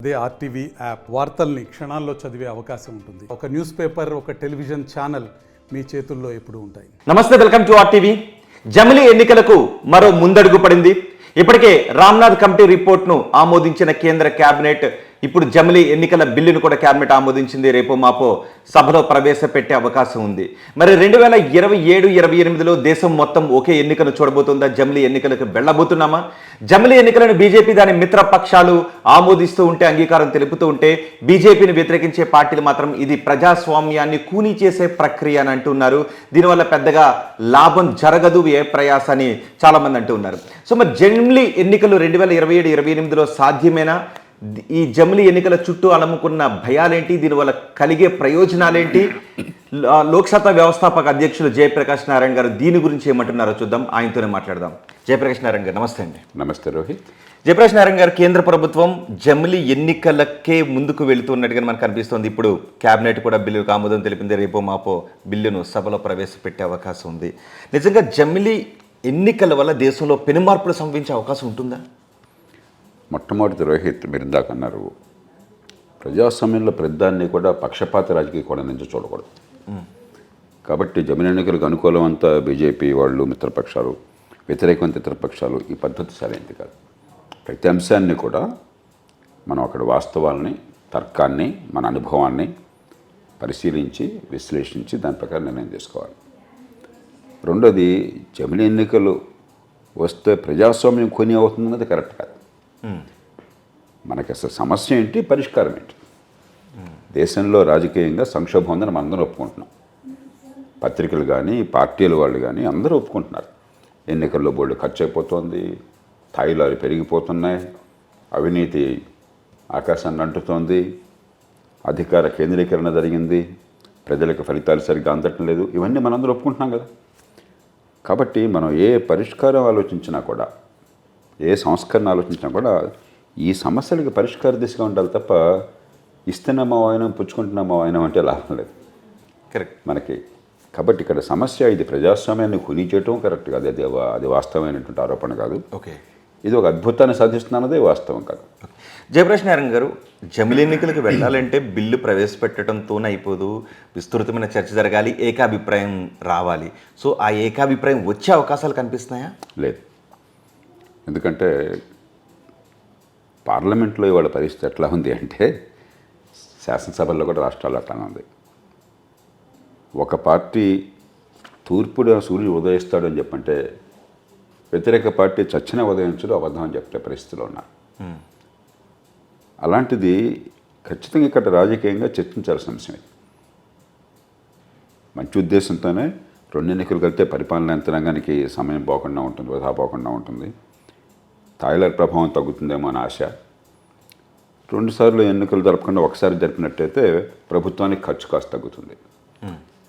అదే RTV app వార్తల్ని క్షణాల్లో చదివే అవకాశం ఉంటుంది. ఒక న్యూస్ పేపర్, ఒక టెలివిజన్ ఛానల్ మీ చేతుల్లో ఎప్పుడూ ఉంటాయి. నమస్తే, వెల్కమ్ టు ఆర్టీవీ. జమిలీ ఎన్నికలకు మరో ముందడుగు పడింది. ఇప్పటికే రామ్నాథ్ కమిటీ రిపోర్ట్ను ఆమోదించిన కేంద్ర కేబినెట్ ఇప్పుడు జమిలీ ఎన్నికల బిల్లును కూడా కేబినెట్ ఆమోదించింది. రేపో మాపో సభలో ప్రవేశపెట్టే అవకాశం ఉంది. మరి 2027-28లో దేశం మొత్తం ఒకే ఎన్నికను చూడబోతుందా? జమిలీ ఎన్నికలకు వెళ్ళబోతున్నామా? జమిలీ ఎన్నికలను బీజేపీ దాని మిత్ర పక్షాలు ఆమోదిస్తూ ఉంటే, అంగీకారం తెలుపుతూ ఉంటే, బీజేపీని వ్యతిరేకించే పార్టీలు మాత్రం ఇది ప్రజాస్వామ్యాన్ని కూనీ చేసే ప్రక్రియ అని అంటున్నారు. దీనివల్ల పెద్దగా లాభం జరగదు, ఏ ప్రయాస అని చాలా మంది అంటూ ఉన్నారు. సో మరి జమిలీ ఎన్నికలు 2027-28లో సాధ్యమేనా? ఈ జమిలీ ఎన్నికల చుట్టూ అలముకున్న భయాలేంటి? దీనివల్ల కలిగే ప్రయోజనాలేంటి? లోక్సత్తా వ్యవస్థాపక అధ్యక్షులు జయప్రకాష్ నారాయణ గారు దీని గురించి ఏమంటున్నారో చూద్దాం. ఆయనతోనే మాట్లాడదాం. జయప్రకాష్ నారాయణ గారు నమస్తే అండి. నమస్తే రోహిత్. జయప్రకాష్ నారాయణ గారు, కేంద్ర ప్రభుత్వం జమిలీ ఎన్నికలకే ముందుకు వెళుతున్నట్టుగా మనకు కనిపిస్తోంది. ఇప్పుడు కేబినెట్ కూడా బిల్లుకు ఆమోదం తెలిపింది. రేపో మాపో బిల్లును సభలో ప్రవేశపెట్టే అవకాశం ఉంది. నిజంగా జమిలీ ఎన్నికల వల్ల దేశంలో పెనుమార్పులు సంభవించే అవకాశం ఉంటుందా? మొట్టమొదటి రోహిత్, మీరు ఇందాక అన్నారు, ప్రజాస్వామ్యంలో ప్రధాన్ని కూడా పక్షపాత రాజకీయ కోణం నుంచి చూడకూడదు. కాబట్టి జమిలీ ఎన్నికలకు అనుకూలం అంతా బీజేపీ వాళ్ళు, మిత్రపక్షాలు, వ్యతిరేకమైన ఇతరపక్షాలు. ఈ పద్ధతి సరైనది కాదు. ప్రతి అంశాన్ని కూడా మనం అక్కడ వాస్తవాల్ని, తర్కాన్ని, మన అనుభవాన్ని పరిశీలించి విశ్లేషించి దాని ప్రకారం నిర్ణయం తీసుకోవాలి. రెండోది, జమిలీ ఎన్నికలు వస్తే ప్రజాస్వామ్యం కొని అవుతుందన్నది కరెక్ట్ కాదు. మనకి అసలు సమస్య ఏంటి, పరిష్కారం ఏంటి? దేశంలో రాజకీయంగా సంక్షోభం ఉందని మనందరం ఒప్పుకుంటున్నాం. పత్రికలు కానీ, పార్టీల వాళ్ళు కానీ అందరూ ఒప్పుకుంటున్నారు. ఎన్నికల్లో బోర్డు ఖర్చు అయిపోతుంది, స్థాయిలు అవి పెరిగిపోతున్నాయి, అవినీతి ఆకాశాన్ని అంటుతోంది, అధికార కేంద్రీకరణ జరిగింది, ప్రజలకు ఫలితాలు సరిగ్గా అందటం లేదు. ఇవన్నీ మనందరూ ఒప్పుకుంటున్నాం కదా. కాబట్టి మనం ఏ పరిష్కారం ఆలోచించినా కూడా, ఏ సంస్కరణ ఆలోచించినా కూడా ఈ సమస్యలకు పరిష్కార దిశగా ఉండాలి తప్ప ఇస్తున్నామా వాయనం, పుచ్చుకుంటున్నామా వాయనం అంటే లాభం లేదు. కరెక్ట్ మనకి. కాబట్టి ఇక్కడ సమస్య, ఇది ప్రజాస్వామ్యాన్ని కొని చేయటం కరెక్ట్ కాదు. అది వాస్తవమైనటువంటి ఆరోపణ కాదు. ఓకే, ఇది ఒక అద్భుతాన్ని సాధిస్తున్నదే వాస్తవం కాదు. జయప్రకాష్ నారాయణ గారు, జమిలీ ఎన్నికలకు వెళ్ళాలంటే బిల్లు ప్రవేశపెట్టడంతోనే అయిపోదు, విస్తృతమైన చర్చ జరగాలి, ఏకాభిప్రాయం రావాలి. సో ఆ ఏకాభిప్రాయం వచ్చే అవకాశాలు కనిపిస్తున్నాయా? లేదు. ఎందుకంటే పార్లమెంట్లో ఇవాళ పరిస్థితి ఎట్లా ఉంది అంటే, శాసనసభల్లో కూడా రాష్ట్రాలు అట్లానే ఉంది. ఒక పార్టీ తూర్పుడు సూర్యుడు ఉదయిస్తాడు అని చెప్పంటే, వ్యతిరేక పార్టీ చచ్చిన ఉదయించడం అబద్ధం అని చెప్పే పరిస్థితిలో ఉన్నారు. అలాంటిది ఖచ్చితంగా ఇక్కడ రాజకీయంగా చర్చించాల్సిన అంశం ఇది. మంచి ఉద్దేశంతోనే రెండు ఎన్నికలు కలిస్తే పరిపాలన యంత్రాంగానికి సమయం పోకుండా ఉంటుంది, వృధా పోకుండా ఉంటుంది, తాయిలర్ ప్రభావం తగ్గుతుందేమో అని ఆశ. రెండుసార్లు ఎన్నికలు జరపకుండా ఒకసారి జరిపినట్టయితే ప్రభుత్వానికి ఖర్చు కాస్త తగ్గుతుంది.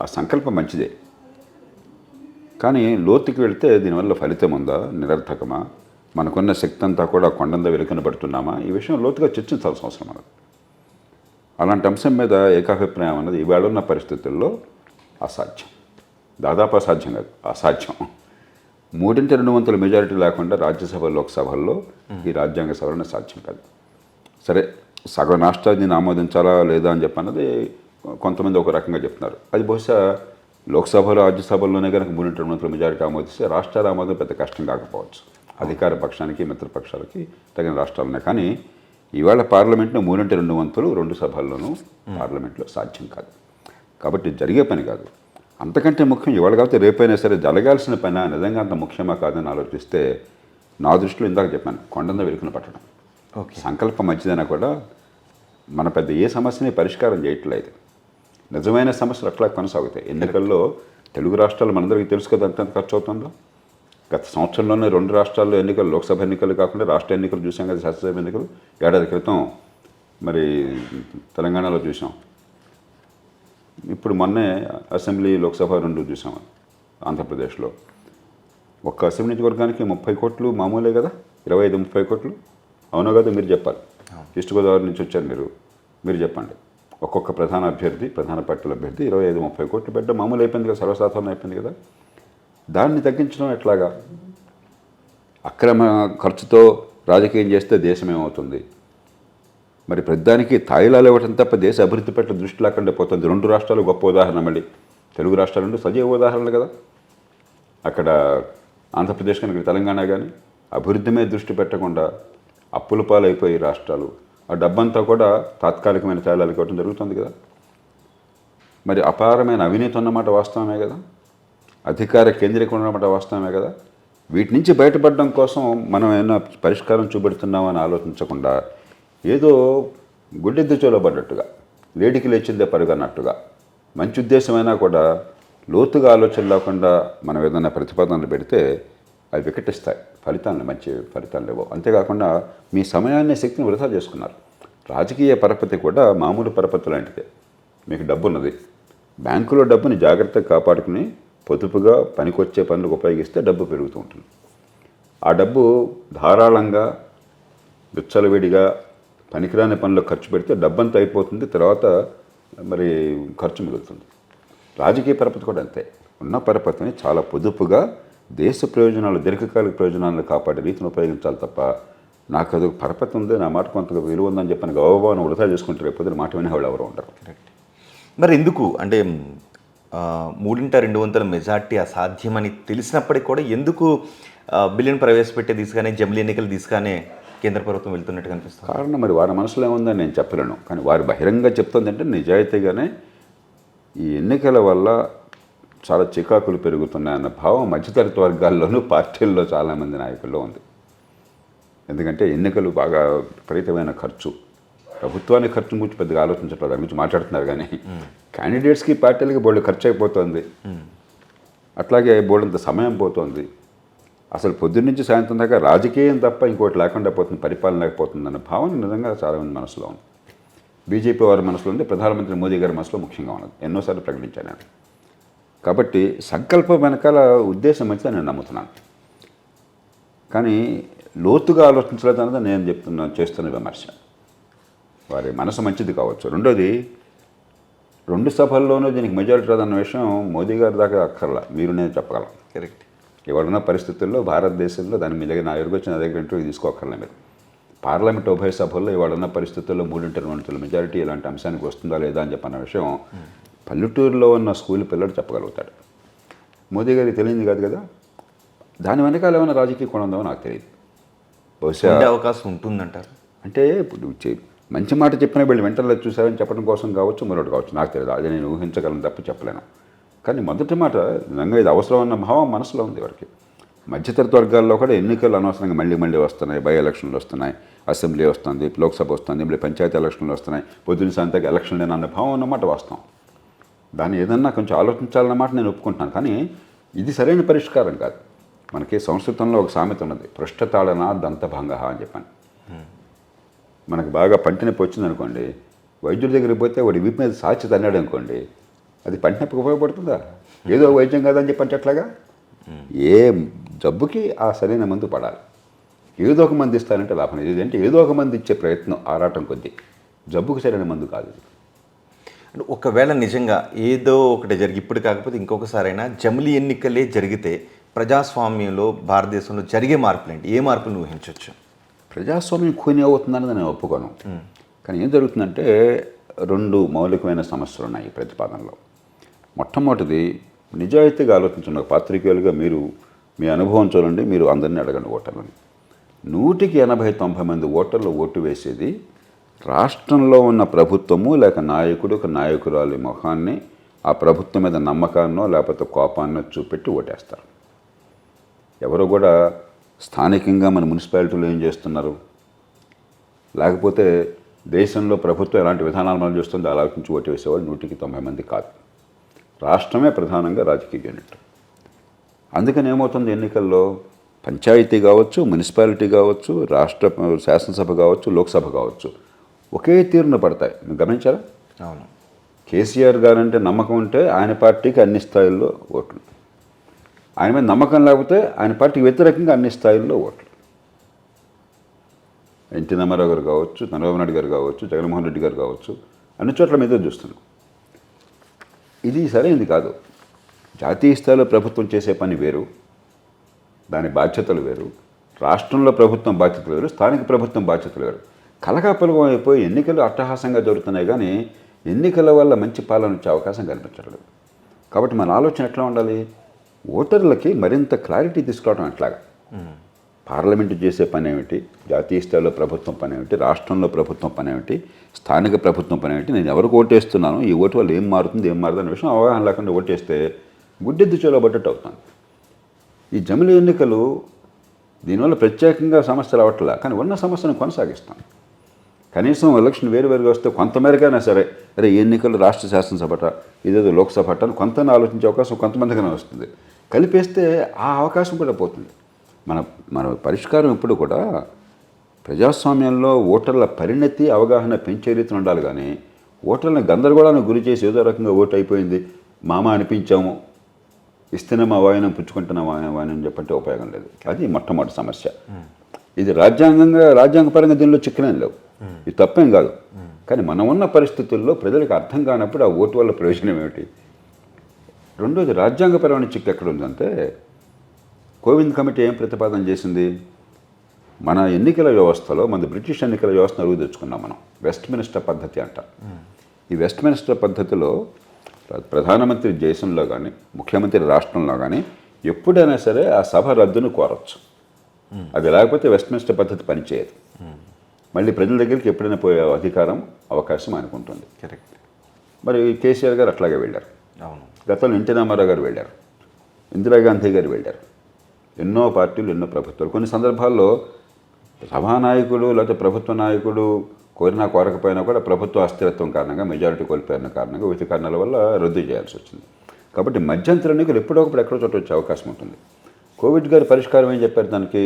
ఆ సంకల్పం మంచిదే. కానీ లోతుకి వెళితే దీనివల్ల ఫలితం ఉందా, నిరర్థకమా, మనకున్న శక్తి అంతా కూడా కొండంద వెలుకన పడుతున్నామా, ఈ విషయం లోతుగా చర్చించాల్సిన అవసరం ఉన్నది. అలాంటి అంశం మీద ఏకాభిప్రాయం అన్నది ఇవాళ ఉన్న పరిస్థితుల్లో అసాధ్యం. దాదాపు అసాధ్యం కాదు, అసాధ్యం. 3/2 మెజారిటీ లేకుండా రాజ్యసభ, లోక్సభల్లో ఈ రాజ్యాంగ సవరణ సాధ్యం కాదు. సరే, సగం రాష్ట్రాలు దీన్ని ఆమోదించాలా లేదా అని చెప్పన్నది కొంతమంది ఒక రకంగా చెప్తున్నారు. అది బహుశా లోక్సభలో, రాజ్యసభల్లోనే కనుక 3/2 మెజారిటీ ఆమోదిస్తే రాష్ట్రాల ఆమోదం పెద్ద కష్టం కాకపోవచ్చు. అధికార పక్షానికి, మిత్రపక్షాలకి తగిన రాష్ట్రాలున్నాయి. కానీ ఇవాళ పార్లమెంట్లో 3/2 రెండు సభల్లోనూ పార్లమెంట్లో సాధ్యం కాదు. కాబట్టి జరిగే పని కాదు. అంతకంటే ముఖ్యం ఇవాళ కాబట్టి రేపైనా సరే జరగాల్సిన పని నిజంగా అంత ముఖ్యమా కాదని ఆలోచిస్తే, నా దృష్టిలో ఇందాక చెప్పాను, కొండంద వెలుకున పట్టడం. ఓకే, సంకల్పం మంచిదైనా కూడా మన పెద్ద ఏ సమస్యని పరిష్కారం చేయట్లేదు. నిజమైన సమస్యలు అట్లా కొనసాగుతాయి. ఎన్నికల్లో తెలుగు రాష్ట్రాలు మనందరికీ తెలుసు కదా ఎంత ఖర్చు అవుతుందో. గత సంవత్సరంలోనే 2 రాష్ట్రాల్లో ఎన్నికలు, లోక్సభ ఎన్నికలు కాకుండా రాష్ట్ర ఎన్నికలు చూసాం కదా, శాసనసభ ఎన్నికలు ఏడాది క్రితం మరి తెలంగాణలో చూసాం. ఇప్పుడు మొన్నే అసెంబ్లీ, లోక్సభ 2 చూసాం ఆంధ్రప్రదేశ్లో. ఒక్క అసెంబ్లీ వర్గానికి 30 కోట్లు మామూలే కదా, 25-30 కోట్లు. అవునో కదా, మీరు చెప్పాలి. ఈస్ట్ గోదావరి నుంచి వచ్చారు మీరు చెప్పండి. ఒక్కొక్క ప్రధాన పార్టీల అభ్యర్థి 25-30 కోట్లు పెట్టడం మామూలు అయిపోయింది కదా, సర్వసాధారణం అయిపోయింది కదా. దాన్ని తగ్గించడం ఎట్లాగా? అక్రమ ఖర్చుతో రాజకీయం చేస్తే దేశం ఏమవుతుంది? మరి ప్రతిదానికి తాయిలాలు ఇవ్వటం తప్ప దేశ అభివృద్ధి పట్ల దృష్టి లేకుండా పోతుంది. 2 రాష్ట్రాలు గొప్ప ఉదాహరణ, మళ్ళీ తెలుగు రాష్ట్రాలు సజీవ ఉదాహరణలు కదా. అక్కడ ఆంధ్రప్రదేశ్ కానీ తెలంగాణ కానీ అభివృద్ధి మీద దృష్టి పెట్టకుండా అప్పుల పాలైపోయి రాష్ట్రాలు, ఆ డబ్బంతా కూడా తాత్కాలికమైన తాయిలాలకు ఇవ్వడం జరుగుతుంది కదా. మరి అపారమైన అవినీతి ఉన్నమాట వాస్తవమే కదా, అధికార కేంద్రీకరణ ఉన్నమాట వాస్తవమే కదా. వీటి నుంచి బయటపడడం కోసం మనం ఏమైనా పరిష్కారం చూపెడుతున్నామని ఆలోచించకుండా ఏదో గుడ్డెద్దుచోలో పడ్డట్టుగా, లేడికి లేచిందే పరుగన్నట్టుగా, మంచి ఉద్దేశమైనా కూడా లోతుగా ఆలోచన లేకుండా మనం ఏదైనా ప్రతిపాదనలు పెడితే అవి వికటిస్తాయి, మంచి ఫలితాలు లేవు. అంతేకాకుండా మీ సమయాన్ని, శక్తిని వృధా చేసుకున్నారు. రాజకీయ పరపతి కూడా మామూలు పరపతి లాంటిదే. మీకు డబ్బు ఉన్నది, బ్యాంకులో డబ్బుని జాగ్రత్తగా కాపాడుకుని పొదుపుగా పనికొచ్చే పనులకు ఉపయోగిస్తే డబ్బు పెరుగుతూ ఉంటుంది. ఆ డబ్బు ధారాళంగా విచ్చలవిడిగా పనికిరాని పనులు ఖర్చు పెడితే డబ్బంతా అయిపోతుంది, తర్వాత మరి ఖర్చు మిగులుతుంది. రాజకీయ పరపతి కూడా అంతే. ఉన్న పరపతిని చాలా పొదుపుగా దేశ ప్రయోజనాలు, దీర్ఘకాలిక ప్రయోజనాలను కాపాడే రీతిని ఉపయోగించాలి తప్ప నాకు అది పరపతి ఉంది, నా మాట కొంత విలువ ఉందని చెప్పని గౌరవాన్ని వృధా చేసుకుంటారు. రేపు మాట వినేవాళ్ళు ఎవరు ఉండరు. మరి ఎందుకు అంటే 3/2 మెజార్టీ అసాధ్యమని తెలిసినప్పటికీ కూడా ఎందుకు బిల్లును ప్రవేశపెట్టే దిశగానే, జమిలీ ఎన్నికలు దిశగానే కేంద్ర ప్రభుత్వం వెళ్తున్నట్టు కనిపిస్తుంది? కారణం మరి వారి మనసులో ఏముందని నేను చెప్పలేను, కానీ వారు బహిరంగంగా చెప్తుందంటే నిజాయితీగానే ఈ ఎన్నికల వల్ల చాలా చికాకులు పెరుగుతున్నాయన్న భావం మధ్యతరగతి వర్గాల్లోనూ పార్టీల్లో చాలామంది నాయకుల్లో ఉంది. ఎందుకంటే ఎన్నికలు బాగా విపరీతమైన ఖర్చు, ప్రభుత్వానికి ఖర్చు గురించి పెద్దగా ఆలోచించట్లేదు, దాని గురించి మాట్లాడుతున్నారు. కానీ క్యాండిడేట్స్కి, పార్టీలకి బోల్డ్ ఖర్చు అయిపోతుంది, అట్లాగే బోల్డంత సమయం పోతుంది. అసలు పొద్దున్న నుంచి సాయంత్రం దాకా రాజకీయం తప్ప ఇంకోటి లేకుండా పోతుంది, పరిపాలన లేకపోతుంది అన్న భావన నిజంగా చాలామంది మనసులో ఉంది. బీజేపీ వారి మనసులో ఉంది, ప్రధానమంత్రి మోదీ గారి మనసులో ముఖ్యంగా ఉన్నది. ఎన్నోసార్లు ప్రకటించాను నేను. కాబట్టి సంకల్పం వెనకాల ఉద్దేశం మంచిదని నేను నమ్ముతున్నాను. కానీ లోతుగా ఆలోచించలేదు అన్నది నేను చేస్తున్న విమర్శ. వారి మనసు మంచిది కావచ్చు. రెండోది, 2 సభల్లోనూ దీనికి మెజారిటీ రాదన్న విషయం మోదీ గారి దాకా అక్కర్లా, మీరు నేను చెప్పగలం. కరెక్ట్. ఇవాళ భారతదేశంలో భారతదేశంలో దాని మీద నా ఎరుగుచ్చి నా దగ్గర ఇంటర్వ్యూ తీసుకోకర్లే మీరు. పార్లమెంట్ ఉభయ సభల్లో ఇవాళ పరిస్థితుల్లో 3/2 మెజారిటీ ఇలాంటి అంశానికి వస్తుందా లేదా అని చెప్పన్న విషయం పల్లెటూరులో ఉన్న స్కూల్ పిల్లడు చెప్పగలుగుతాడు. మోదీ గారికి తెలియదు కాదు కదా. దాని వెనకాల ఏమైనా రాజకీయ కోణం ఉందో నాకు తెలియదు. బహుశా అవకాశం ఉంటుందంటారు. అంటే ఇప్పుడు మంచి మాట చెప్పిన వీళ్ళు వెంటనే చూసారని చెప్పడం కోసం కావచ్చు, మరొకటి కావచ్చు, నాకు తెలియదు. అది నేను ఊహించగలను తప్ప చెప్పలేను. కానీ మొదటి మాట నిజంగా ఇది అవసరం అన్న భావం మనసులో ఉంది వారికి. మధ్యతరగతి వర్గాల్లో కూడా ఎన్నికలు అనవసరంగా మళ్ళీ వస్తున్నాయి. బై ఎలక్షన్లు వస్తున్నాయి, అసెంబ్లీ వస్తుంది, లోక్సభ వస్తుంది, మళ్ళీ పంచాయతీ ఎలక్షన్లు వస్తున్నాయి, పొద్దున్న సాయంత్రం ఎలక్షన్ లేనన్న భావం అన్నమాట వాస్తవం. దాన్ని ఏదన్నా కొంచెం ఆలోచించాలన్నమాట నేను ఒప్పుకుంటున్నాను. కానీ ఇది సరైన పరిష్కారం కాదు. మనకి సంస్కృతంలో ఒక సామెత ఉన్నది, పృష్ఠతాళన దంతభంగ అని చెప్పాను. మనకు బాగా పంటి నొప్పి వచ్చిందనుకోండి, వైద్యుడి దగ్గరికి పోతే వాడి వీపు మీద సాచి తన్నాడు అనుకోండి, అది పంటి నొప్పికి ఉపయోగపడుతుందా? ఏదో వైద్యం కాదని చెప్పంటే ఎట్లాగా? ఏ జబ్బుకి ఆ సరైన మందు పడాలి. ఏదో ఒక మంది ఇస్తారంటే లాభం లేదు. అంటే ఏదో ఒక మంది ఇచ్చే ప్రయత్నం ఆరాటం కొద్దీ, జబ్బుకు సరైన మందు కాదు. ఒకవేళ నిజంగా ఏదో ఒకటి ఇప్పుడు కాకపోతే ఇంకొకసారైనా జమిలీ ఎన్నికలే జరిగితే ప్రజాస్వామ్యంలో భారతదేశంలో జరిగే మార్పులు ఏంటి? ఏ మార్పులు ఊహించవచ్చు? ప్రజాస్వామ్యం కూని అవుతుందని నేను ఒప్పుకోను. కానీ ఏం జరుగుతుందంటే 2 మౌలికమైన సమస్యలు ఉన్నాయి ఈ ప్రతిపాదనలో. మొట్టమొదటిది, నిజాయితీగా ఆలోచించండి. పాత్రికేయులుగా మీరు మీ అనుభవం చూడండి, మీరు అందరినీ అడగండి ఓటర్లని. 180-90 మంది ఓటర్లు ఓటు వేసేది రాష్ట్రంలో ఉన్న ప్రభుత్వము లేక నాయకుడు, ఒక నాయకురాలి ముఖాన్ని, ఆ ప్రభుత్వం మీద నమ్మకాన్నో లేకపోతే కోపాన్నో చూపెట్టి ఓటేస్తారు. ఎవరు కూడా స్థానికంగా మన మున్సిపాలిటీలో ఏం చేస్తున్నారు, లేకపోతే దేశంలో ప్రభుత్వం ఎలాంటి విధానాలు మనం చేస్తుందో ఆలోచించి ఓటు వేసేవాళ్ళు 190 మంది కాదు. రాష్ట్రమే ప్రధానంగా రాజకీయ యూనిట్. అందుకని ఏమవుతుంది, ఎన్నికల్లో పంచాయతీ కావచ్చు, మున్సిపాలిటీ కావచ్చు, రాష్ట్ర శాసనసభ కావచ్చు, లోక్సభ కావచ్చు, ఒకే తీరున పడతాయి. మీరు గమనించారా? అవును. కేసీఆర్ గారంటే నమ్మకం ఉంటే ఆయన పార్టీకి అన్ని స్థాయిల్లో ఓట్లు, ఆయన మీద నమ్మకం లేకపోతే ఆయన పార్టీకి వ్యతిరేకంగా అన్ని స్థాయిల్లో ఓట్లు. ఎన్టీ రామారావు గారు కావచ్చు, చంద్రబాబు నాయుడు గారు కావచ్చు, జగన్మోహన్ రెడ్డి గారు కావచ్చు, అన్ని చోట్ల మీద చూస్తున్నాం. ఇది సరైనది కాదు. జాతీయ స్థాయిలో ప్రభుత్వం చేసే పని వేరు, దాని బాధ్యతలు వేరు. రాష్ట్రంలో ప్రభుత్వం బాధ్యతలు వేరు, స్థానిక ప్రభుత్వం బాధ్యతలు వేరు. కలకాపులగం అయిపోయి ఎన్నికలు అట్టహాసంగా జరుగుతున్నాయి కానీ ఎన్నికల వల్ల మంచి పాలన వచ్చే అవకాశం కనిపించట్లేదు. కాబట్టి మన ఆలోచన ఎట్లా ఉండాలి, ఓటర్లకి మరింత క్లారిటీ తీసుకురావడం ఎట్లాగా, పార్లమెంటు చేసే పని ఏమిటి, జాతీయ స్థాయిలో ప్రభుత్వం పని ఏమిటి, రాష్ట్రంలో ప్రభుత్వం పని ఏమిటి, స్థానిక ప్రభుత్వం పని ఏమిటి, నేను ఎవరికి ఓటేస్తున్నాను, ఈ ఓటు వల్ల ఏం మారుతుంది ఏం మారుతుంది అనే విషయం అవగాహన లేకుండా ఓటేస్తే గుడ్డెద్దు చేలబడ్డట్టు అవుతుంది. ఈ జమిలి ఎన్నికలు దీనివల్ల ప్రత్యేకంగా సమస్యలు అవ్వట్లే, కానీ ఉన్న సమస్యను కొనసాగిస్తాం. కనీసం ఎలక్షన్ వేరువేరుగా వస్తే కొంతమేరకైనా సరే అరే ఈ ఎన్నికలు రాష్ట్ర శాసనసభట ఇదేదో లోక్సభ అని కొంత ఆలోచించే అవకాశం కొంతమందిగానే వస్తుంది. కలిపేస్తే ఆ అవకాశం కూడా పోతుంది. మన పరిష్కారం ఇప్పుడు కూడా ప్రజాస్వామ్యంలో ఓటర్ల పరిణతి అవగాహన పెంచే రీతిని ఉండాలి. కానీ ఓటర్లను గందరగోళానికి గురి చేసి ఏదో రకంగా ఓటు అయిపోయింది మామ అనిపించాము, ఇస్తేనే మా వాయినం పుచ్చుకుంటున్న వాయినం చెప్పంటే ఉపయోగం లేదు. అది మొట్టమొదటి సమస్య. ఇది రాజ్యాంగపరంగా దీనిలో చిక్కులేం లేవు, ఇది తప్పేం కాదు. కానీ మనం ఉన్న పరిస్థితుల్లో ప్రజలకు అర్థం కానప్పుడు ఆ ఓటు వల్ల ప్రయోజనం ఏమిటి? రెండోది రాజ్యాంగపరమైన చిక్కు ఎక్కడ ఉందంటే కోవింద్ కమిటీ ఏం ప్రతిపాదన చేసింది, మన ఎన్నికల వ్యవస్థలో మన బ్రిటిష్ ఎన్నికల వ్యవస్థను అరుగు తెచ్చుకున్నాం మనం, వెస్ట్మినిస్టర్ పద్ధతి అంట. ఈ వెస్ట్మినిస్టర్ పద్ధతిలో ప్రధానమంత్రి దేశంలో కానీ ముఖ్యమంత్రి రాష్ట్రంలో కానీ ఎప్పుడైనా సరే ఆ సభ రద్దును కోరచ్చు. అది లేకపోతే వెస్ట్మినిస్టర్ పద్ధతి పనిచేయదు. మళ్ళీ ప్రజల దగ్గరికి ఎప్పుడైనా పోయే అధికారం అవకాశం అనుకుంటుంది. కరెక్ట్. మరి కేసీఆర్ గారు అట్లాగే వెళ్ళారు. అవును. గతంలో ఎన్టీ రామారావు గారు వెళ్ళారు, ఇందిరాగాంధీ గారు వెళ్ళారు, ఎన్నో పార్టీలు ఎన్నో ప్రభుత్వాలు. కొన్ని సందర్భాల్లో సభానాయకుడు లేకపోతే ప్రభుత్వ నాయకుడు కోరినా కోరకపోయినా కూడా ప్రభుత్వ అస్థిరత్వం కారణంగా మెజారిటీ కోల్పోయిన కారణంగా వివిధ కారణాల వల్ల రద్దు చేయాల్సి వచ్చింది. కాబట్టి మధ్యంతర ఎన్నికలు ఎప్పుడో ఒకప్పుడు ఎక్కడో చోట వచ్చే అవకాశం ఉంటుంది. కోవిడ్ గారి పరిష్కారం ఏం చెప్పారు దానికి,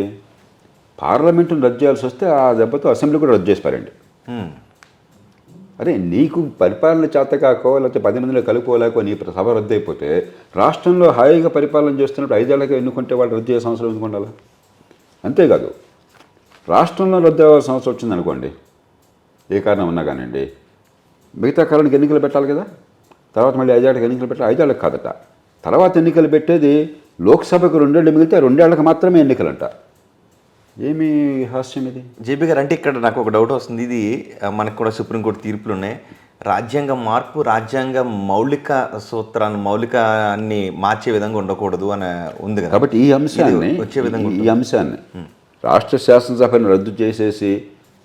పార్లమెంటును రద్దు చేయాల్సి వస్తే ఆ దెబ్బతో అసెంబ్లీ కూడా రద్దు చేసిపారండి. అరే నీకు పరిపాలన చేతకాకో లేకపోతే 10 మందిలో కలిపోలేకో నీ సభ రద్దు అయిపోతే రాష్ట్రంలో హాయిగా పరిపాలన చేస్తున్నప్పుడు 5 ఏళ్ళకే ఎన్నుకుంటే వాళ్ళు రద్దు చేసే సంవత్సరం ఎందుకు ఉండాలి? అంతేకాదు రాష్ట్రంలో రద్దు అవ్వాల్సిన సంవత్సరం వచ్చింది అనుకోండి, ఏ కారణం ఉన్నా కానివ్వండి, మిగతా కాలానికి ఎన్నికలు పెట్టాలి కదా, తర్వాత మళ్ళీ 5 ఏళ్ళకి ఎన్నికలు పెట్టాలి. 5 ఏళ్ళకి కాదట, తర్వాత ఎన్నికలు పెట్టేది లోక్సభకు 2 ఏళ్ళు మిగిలితే 2 ఏళ్ళకి మాత్రమే ఎన్నికలంట. ఏమి హాస్యం ఇది? జేపీ గారు, అంటే ఇక్కడ నాకు ఒక డౌట్ వస్తుంది. ఇది మనకు కూడా సుప్రీంకోర్టు తీర్పులు ఉన్నాయి. రాజ్యాంగ మార్పు రాజ్యాంగ మౌలికాన్ని మార్చే విధంగా ఉండకూడదు అని ఉంది కదా. కాబట్టి ఈ అంశాన్ని రాష్ట్ర శాసనసభను రద్దు చేసేసి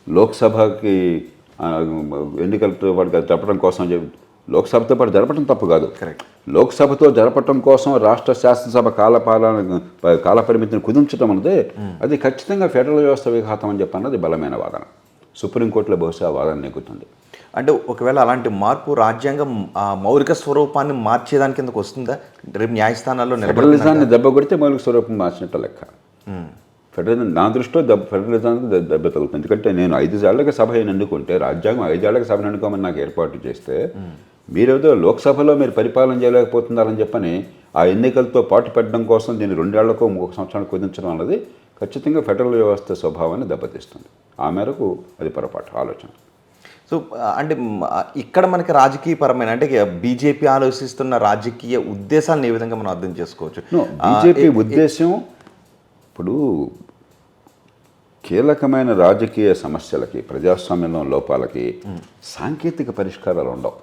లోక్సభకి ఎన్నికలతో పాటు జరపడం కోసం లోక్సభతో పాటు జరపడం తప్పు కాదు. కరెక్ట్. లోక్సభతో జరపడం కోసం రాష్ట్ర శాసనసభ కాలపరిమితిని కుదించడం అన్నది అది ఖచ్చితంగా ఫెడరల్ వ్యవస్థ విఘాతం అని చెప్పన్నది బలమైన వాదన. సుప్రీంకోర్టులో బహుశా వాదన నెగ్గుతుంది. అంటే ఒకవేళ అలాంటి మార్పు రాజ్యాంగం మౌలిక స్వరూపాన్ని మార్చేదాని కిందకు వస్తుందా? రేపు న్యాయస్థానాల్లో ఫెడరలిజాన్ని దెబ్బ కొడితే మౌలిక స్వరూపం మార్చినట్టు లెక్క. ఫెడరలిజం నా దృష్టిలో ఫెడరలిజానికి దెబ్బ తగులుతుంది. ఎందుకంటే నేను 5 ఏళ్లకి సభ ఎన్నుకుంటే రాజ్యాంగం 5 ఏళ్లకి సభను ఎన్నుకోమని నాకు ఏర్పాటు చేస్తే మీరేదో లోక్సభలో మీరు పరిపాలన చేయలేకపోతున్నారని చెప్పని ఆ ఎన్నికలతో పాటు పెట్టడం కోసం దీన్ని 2 ఏళ్లకు 1 సంవత్సరానికి కుదించడం అన్నది ఖచ్చితంగా ఫెడరల్ వ్యవస్థ స్వభావాన్ని దెబ్బతీస్తుంది. ఆ మేరకు అది పొరపాటు ఆలోచన. సో అంటే ఇక్కడ మనకి రాజకీయపరమైన అంటే బీజేపీ ఆలోచిస్తున్న రాజకీయ ఉద్దేశాలను ఏ విధంగా మనం అర్థం చేసుకోవచ్చు? బీజేపీ ఉద్దేశం ఇప్పుడు కీలకమైన రాజకీయ సమస్యలకి ప్రజాస్వామ్యంలో లోపాలకి సాంకేతిక పరిష్కారాలు ఉండవు,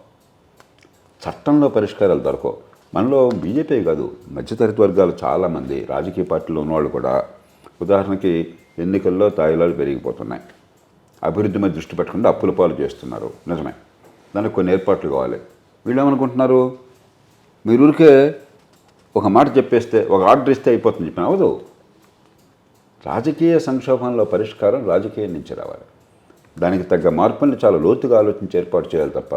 చట్టంలో పరిష్కారాలు దొరకవు. మనలో బీజేపీ కాదు, మధ్యతరగతి వర్గాలు చాలామంది రాజకీయ పార్టీలో ఉన్నవాళ్ళు కూడా ఉదాహరణకి ఎన్నికల్లో తాయిలాలు పెరిగిపోతున్నాయి, అభివృద్ధి మీద దృష్టి పెట్టకుండా అప్పుల పాలు చేస్తున్నారు. నిజమే, దానికి కొన్ని ఏర్పాట్లు కావాలి. వీళ్ళు ఏమనుకుంటున్నారు, మీరు ఊరికే ఒక మాట చెప్పేస్తే ఒక ఆర్డర్ ఇస్తే అయిపోతుంది చెప్పిన అవదు. రాజకీయ సంక్షోభంలో పరిష్కారం రాజకీయం నుంచి రావాలి. దానికి తగ్గ మార్పుల్ని చాలా లోతుగా ఆలోచించి ఏర్పాటు చేయాలి తప్ప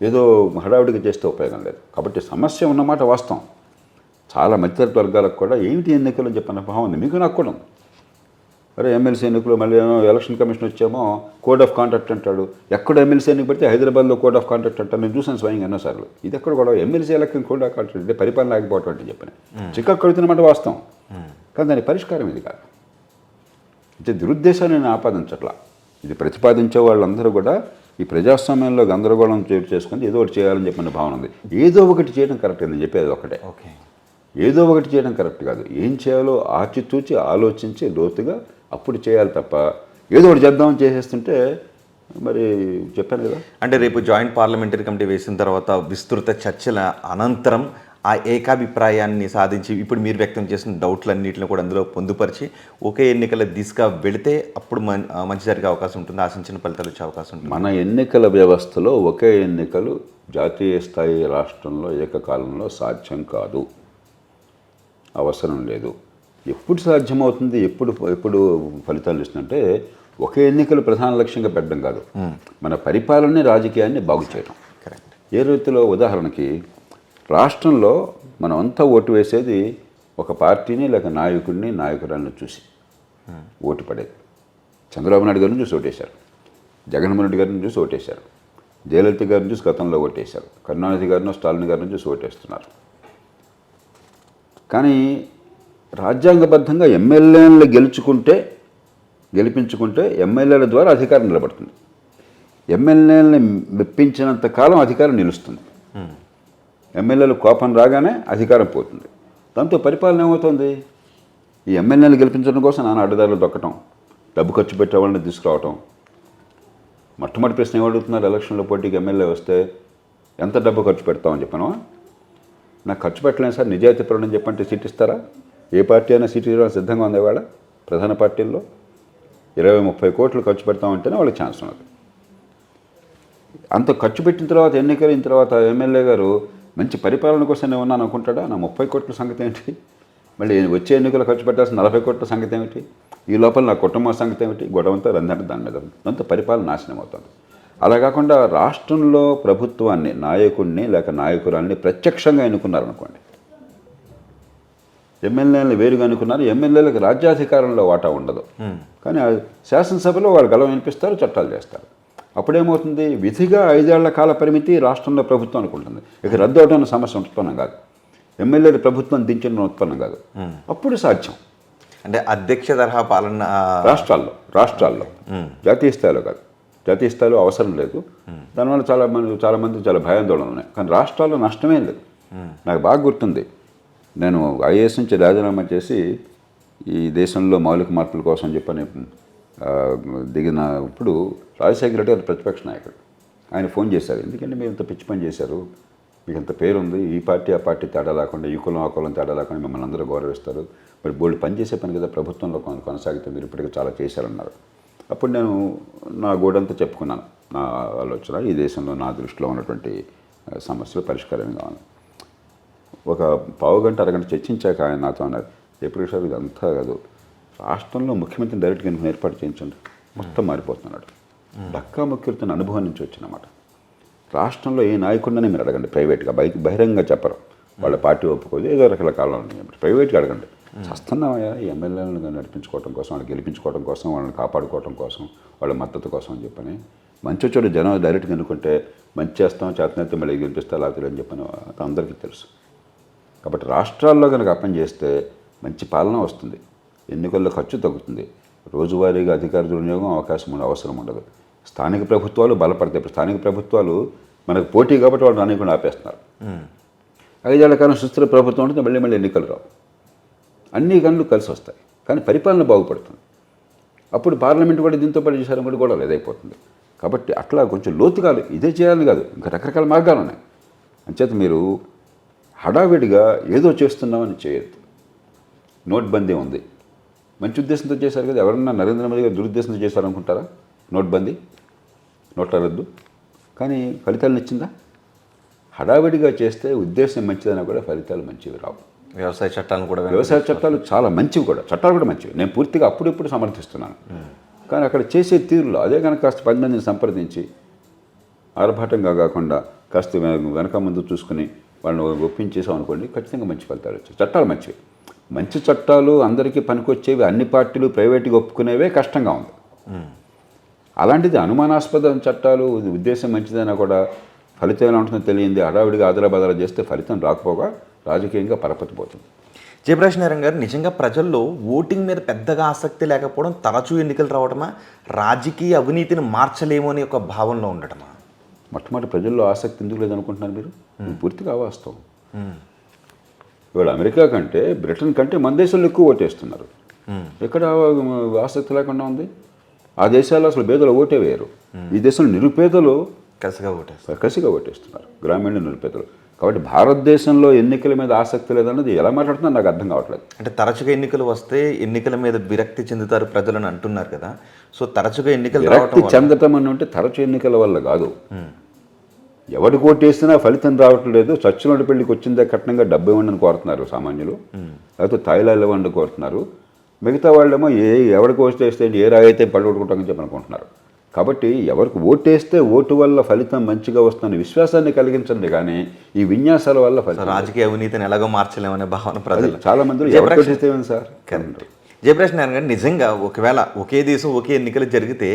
ఏదో హడావుడిగా చేస్తే ఉపయోగం లేదు. కాబట్టి సమస్య ఉన్నమాట వాస్తవం. చాలా మధ్యతరగతి వర్గాలకు కూడా ఏమిటి ఎన్నికలు అని చెప్పిన భావం ఉంది, మీకు నాకు కూడా. అరే ఎమ్మెల్సీ ఎన్నికలు మళ్ళీ ఎలక్షన్ కమిషన్ వచ్చామో కోడ్ ఆఫ్ కాండక్ట్ అంటాడు. ఎక్కడ ఎమ్మెల్సీ ఎన్నిక పెడితే హైదరాబాద్లో కోడ్ ఆఫ్ కాండక్ట్ అంటాను. నేను చూసాను స్వయంగా ఎన్నోసార్లు. ఇది ఎక్కడ కూడా MLC election code of conduct అంటే పరిపాలన ఆగిపోవటం అంటే చెప్పిన చిక్కకు కడుతున్నమాట వాస్తవం. కానీ దాని పరిష్కారం ఇది కాదు. అంటే దురుద్దేశాన్ని నేను ఆపాదించట్లా. ఇది ప్రతిపాదించే వాళ్ళందరూ కూడా ఈ ప్రజాస్వామ్యంలో గందరగోళం చోటు చేసుకుని ఏదో ఒకటి చేయాలని చెప్పిన భావన ఉంది. ఏదో ఒకటి చేయడం కరెక్ట్ నేను చెప్పేది ఒకటే. ఓకే, ఏదో ఒకటి చేయడం కరెక్ట్ కాదు. ఏం చేయాలో ఆచితూచి ఆలోచించి లోతుగా అప్పుడు చేయాలి తప్ప ఏదో ఒకటి చేద్దామని చేసేస్తుంటే మరి చెప్పాను కదా. అంటే రేపు జాయింట్ పార్లమెంటరీ కమిటీ వేసిన తర్వాత విస్తృత చర్చల అనంతరం ఆ ఏకాభిప్రాయాన్ని సాధించి ఇప్పుడు మీరు వ్యక్తం చేసిన డౌట్లన్నింటిని కూడా అందులో పొందుపరిచి ఒకే ఎన్నికల దిశగా వెళితే అప్పుడు మంచి జరిగే అవకాశం ఉంటుంది, ఆశించిన ఫలితాలు వచ్చే అవకాశం ఉంటుంది. మన ఎన్నికల వ్యవస్థలో ఒకే ఎన్నికలు జాతీయ స్థాయి రాష్ట్రంలో ఏకకాలంలో సాధ్యం కాదు, అవసరం లేదు. ఎప్పుడు సాధ్యమవుతుంది, ఎప్పుడు ఫలితాలు ఇస్తుందంటే ఒకే ఎన్నికలు ప్రధాన లక్ష్యంగా పెట్టడం కాదు, మన పరిపాలన రాజకీయాన్ని బాగు చేయడం. కరెక్ట్. ఏ రీతిలో ఉదాహరణకి రాష్ట్రంలో మనం అంతా ఓటు వేసేది ఒక పార్టీని లేక నాయకుడిని నాయకురాలను చూసి ఓటు పడేది. చంద్రబాబు నాయుడు గారిని చూసి ఓటేశారు, జగన్మోహన్ రెడ్డి గారిని చూసి ఓటేశారు, జయలలిత గారిని చూసి గతంలో ఓటేశారు, కరుణానిధి గారిని స్టాలిన్ గారిని చూసి ఓటేస్తున్నారు. కానీ రాజ్యాంగబద్ధంగా ఎమ్మెల్యేలను గెలిపించుకుంటే ఎమ్మెల్యేల ద్వారా అధికారం నిలబడుతుంది. ఎమ్మెల్యేలని మెప్పించినంత కాలం అధికారం నిలుస్తుంది. ఎమ్మెల్యేలు కోపం రాగానే అధికారం పోతుంది. దాంతో పరిపాలన ఏమవుతుంది? ఈ ఎమ్మెల్యేలు గెలిపించడం కోసం నాన్న అడ్డదారులు దొక్కటం, డబ్బు ఖర్చు పెట్టే వాళ్ళని తీసుకురావటం. మొట్టమొదటి ప్రశ్న ఏమడుగుతున్నారు ఎలక్షన్లో పోటీకి ఎమ్మెల్యే వస్తే, ఎంత డబ్బు ఖర్చు పెడతామని చెప్పాను. నాకు ఖర్చు పెట్టలేను సార్, నిజాయితీ పరుడని చెప్పంటే సీట్ ఇస్తారా? ఏ పార్టీ అయినా సీట్ ఇవ్వడానికి సిద్ధంగా ఉంది వాళ్ళ ప్రధాన పార్టీల్లో. 20-30 కోట్లు ఖర్చు పెడతామంటేనే వాళ్ళకి ఛాన్స్ ఉన్నది. అంత ఖర్చు పెట్టిన తర్వాత ఎన్నికలైన తర్వాత ఎమ్మెల్యే గారు మంచి పరిపాలన కోసం నేను ఉన్నాను అనుకుంటాడా? నా 30 కోట్ల సంగతి ఏంటి? మళ్ళీ వచ్చే ఎన్నికలు ఖర్చు పెట్టాల్సిన 40 కోట్ల సంగతి ఏమిటి? ఈ లోపల నా కుటుంబం సంగతి ఏమిటి? గొడవంతా రందంటే దాని మీద అంత పరిపాలన నాశనం అవుతుంది. అలా కాకుండా రాష్ట్రంలో ప్రభుత్వాన్ని, నాయకుడిని లేక నాయకురాల్ని ప్రత్యక్షంగా ఎన్నుకున్నారనుకోండి, ఎమ్మెల్యేలను వేరుగా అనుకున్నారు, ఎమ్మెల్యేలకు రాజ్యాధికారంలో వాటా ఉండదు. కానీ శాసనసభలో వాళ్ళు గలం వినిపిస్తారు, చట్టాలు చేస్తారు. అప్పుడేమవుతుంది? విధిగా 5 ఏళ్ల కాల పరిమితి రాష్ట్రంలో ప్రభుత్వం అనుకుంటుంది. ఇక రద్దు అవడం సమస్య ఉత్పన్నం కాదు, ఎమ్మెల్యేలు ప్రభుత్వం దించడం ఉత్పన్నం కాదు. అప్పుడు సాధ్యం. అంటే అధ్యక్ష తరహా పాలన రాష్ట్రాల్లో జాతీయ స్థాయిలో కాదు. జాతీయ స్థాయిలో అవసరం లేదు. దానివల్ల చాలామంది చాలా భయాందోళనలు ఉన్నాయి. కానీ రాష్ట్రాల్లో నష్టమే లేదు. నాకు బాగా గుర్తుంది, నేను ఐఏఎస్ నుంచి రాజీనామా చేసి ఈ దేశంలో మౌలిక మార్పుల కోసం చెప్పని దిగినప్పుడు రాజశేఖర రెడ్డి గారు ప్రతిపక్ష నాయకుడు. ఆయన ఫోన్ చేశారు, ఎందుకంటే మీరు ఇంత పిచ్చి పని చేశారు, మీకు ఇంత పేరుంది, ఈ పార్టీ ఆ పార్టీ తేడా లేకుండా, ఈ కులం ఆ కులం తేడా లేకుండా మిమ్మల్ని అందరూ గౌరవిస్తారు, మరి బోల్డ్ పని చేసే పని కదా ప్రభుత్వంలో కొనసాగితే మీరు ఇప్పటికీ చాలా చేశారన్నారు. అప్పుడు నేను నా గోడంతా చెప్పుకున్నాను, నా ఆలోచన, ఈ దేశంలో నా దృష్టిలో ఉన్నటువంటి సమస్యలు పరిష్కారం కావాలి. ఒక పావుగంట అరగంట చర్చించాక ఆయన నాతో అన్నారు, ఎప్పుడు సార్ ఇదంతా కాదు, రాష్ట్రంలో ముఖ్యమంత్రిని డైరెక్ట్గా ఎన్నుకుని ఏర్పాటు చేయించండి, మొత్తం మారిపోతున్నాడు. డక్కా ముఖ్యమంత్రిని అనుభవం నుంచి వచ్చినమాట. రాష్ట్రంలో ఏ నాయకుడిని మీరు అడగండి, ప్రైవేట్గా బహిరంగంగా చెప్పరు, వాళ్ళ పార్టీ ఒప్పుకోదు, ఏదో రకరకాల ప్రైవేట్గా అడగండి. చస్తున్నామయ్యా ఈ ఎమ్మెల్యేలను నడిపించుకోవడం కోసం, వాళ్ళని గెలిపించుకోవడం కోసం, వాళ్ళని కాపాడుకోవడం కోసం, వాళ్ళ మద్దతు కోసం అని చెప్పని. మంచి చోటు జనం డైరెక్ట్గా ఎన్నుకుంటే మంచి చేస్తాం, చేతనైతే మళ్ళీ గెలిపిస్తా లేకపోతే అని చెప్పని అందరికీ తెలుసు. కాబట్టి రాష్ట్రాల్లో కనుక అప్పని చేస్తే మంచి పాలన వస్తుంది, ఎన్నికల్లో ఖర్చు తగ్గుతుంది, రోజువారీగా అధికార దుర్వినియోగం అవసరం ఉండదు. స్థానిక ప్రభుత్వాలు బలపడతాయి. ఇప్పుడు స్థానిక ప్రభుత్వాలు మనకు పోటీ కాబట్టి వాళ్ళు రానికుండా ఆపేస్తున్నారు. 5 ఏళ్ల కాలం సుస్థిర ప్రభుత్వం ఉంటుంది, మళ్ళీ ఎన్నికలు రావు, అన్ని గనులు కలిసి వస్తాయి, కానీ పరిపాలన బాగుపడుతుంది. అప్పుడు పార్లమెంట్ కూడా దీంతో పాటు చేశారని కూడా లేదైపోతుంది. కాబట్టి అట్లా కొంచెం లోతుగా ఇదే చేయాలని కాదు, ఇంకా రకరకాల మార్గాలు ఉన్నాయి. అంచేత మీరు హడావిడిగా ఏదో చేస్తున్నామని చేయొద్దు. నోట్బందీ ఉంది, మంచి ఉద్దేశంతో చేశారు కదా, ఎవరన్నా నరేంద్ర మోదీ గారు దురుద్దేశంతో చేశారనుకుంటారా? నోట్బందీ, నోట్ల రద్దు, కానీ ఫలితాలను ఇచ్చిందా? హడావిడిగా చేస్తే ఉద్దేశం మంచిదైనా కూడా ఫలితాలు మంచివి రావు. వ్యవసాయ చట్టాలు చాలా మంచివి కూడా, చట్టాలు కూడా మంచివి, నేను పూర్తిగా అప్పుడిప్పుడు సమర్థిస్తున్నాను. కానీ అక్కడ చేసే తీరులో అదే కనుక కాస్త 10 మందిని సంప్రదించి ఆర్భాటంగా కాకుండా కాస్త వెనక ముందు చూసుకుని వాళ్ళని ఒప్పించేసాం అనుకోండి, ఖచ్చితంగా మంచి ఫలితాలు వచ్చాయి. చట్టాలు మంచివి, మంచి చట్టాలు అందరికీ పనికొచ్చేవి, అన్ని పార్టీలు ప్రైవేట్గా ఒప్పుకునేవే కష్టంగా ఉంది. అలాంటిది అనుమానాస్పద చట్టాలు, ఉద్దేశం మంచిదైనా కూడా ఫలితం ఎలా ఉంటుందో తెలియంది హడావిడిగా ఆదరాబాదరా చేస్తే ఫలితం రాకపోగా రాజకీయంగా పరపతి పోతుంది. జయప్రకాష్ నారాయణ గారు, నిజంగా ప్రజల్లో ఓటింగ్ మీద పెద్దగా ఆసక్తి లేకపోవడం, తరచూ ఎన్నికలు రావడమా, రాజకీయ అవినీతిని మార్చలేమో అనే ఒక భావనలో ఉండటమా? మొట్టమొదటి ప్రజల్లో ఆసక్తి ఎందుకు లేదనుకుంటున్నారు మీరు? పూర్తిగా అవాస్తవం. ఇవాళ అమెరికా కంటే బ్రిటన్ కంటే మన దేశంలో ఎక్కువ ఓటేస్తున్నారు. ఎక్కడ ఆసక్తి లేకుండా ఉంది? ఆ దేశాల్లో అసలు పేదలు ఓటే వేయరు. ఈ దేశంలో నిరుపేదలు కసిగా ఓటేస్తున్నారు, గ్రామీణ నిరుపేదలు. కాబట్టి భారతదేశంలో ఎన్నికల మీద ఆసక్తి లేదన్నది ఎలా మాట్లాడుతున్నా నాకు అర్థం కావట్లేదు. అంటే తరచుగా ఎన్నికలు వస్తే ఎన్నికల మీద విరక్తి చెందుతారు ప్రజలని అంటున్నారు కదా. సో తరచుగా ఎన్నికలు విరక్తి చెందటం అని అంటే తరచు ఎన్నికల వల్ల కాదు. ఎవరికి ఓటేసినా ఫలితం రావట్లేదు. చచ్చినోడి పెళ్లికి వచ్చిందే కట్నంగా 70 ఇవ్వండి కోరుతున్నారు సామాన్యులు, లేకపోతే తాయిలాలు ఇవ్వండి కోరుతున్నారు. మిగతా వాళ్ళేమో ఎవరికి ఓటేస్తే ఏ రాయితే పళ్ళు కొట్టుకుంటామని చెప్పి అనుకుంటున్నారు. కాబట్టి ఎవరికి ఓటేస్తే ఓటు వల్ల ఫలితం మంచిగా వస్తుందని విశ్వాసాన్ని కలిగించండి, కానీ ఈ విన్యాసాల వల్ల ఫలితం. రాజకీయ అవినీతిని ఎలాగో మార్చలేమనే భావన ప్రజలు చాలా మంది సార్. జయప్రకాష్ నారాయణ గారు, నిజంగా ఒకవేళ ఒకే దేశం ఒకే ఎన్నికలు జరిగితే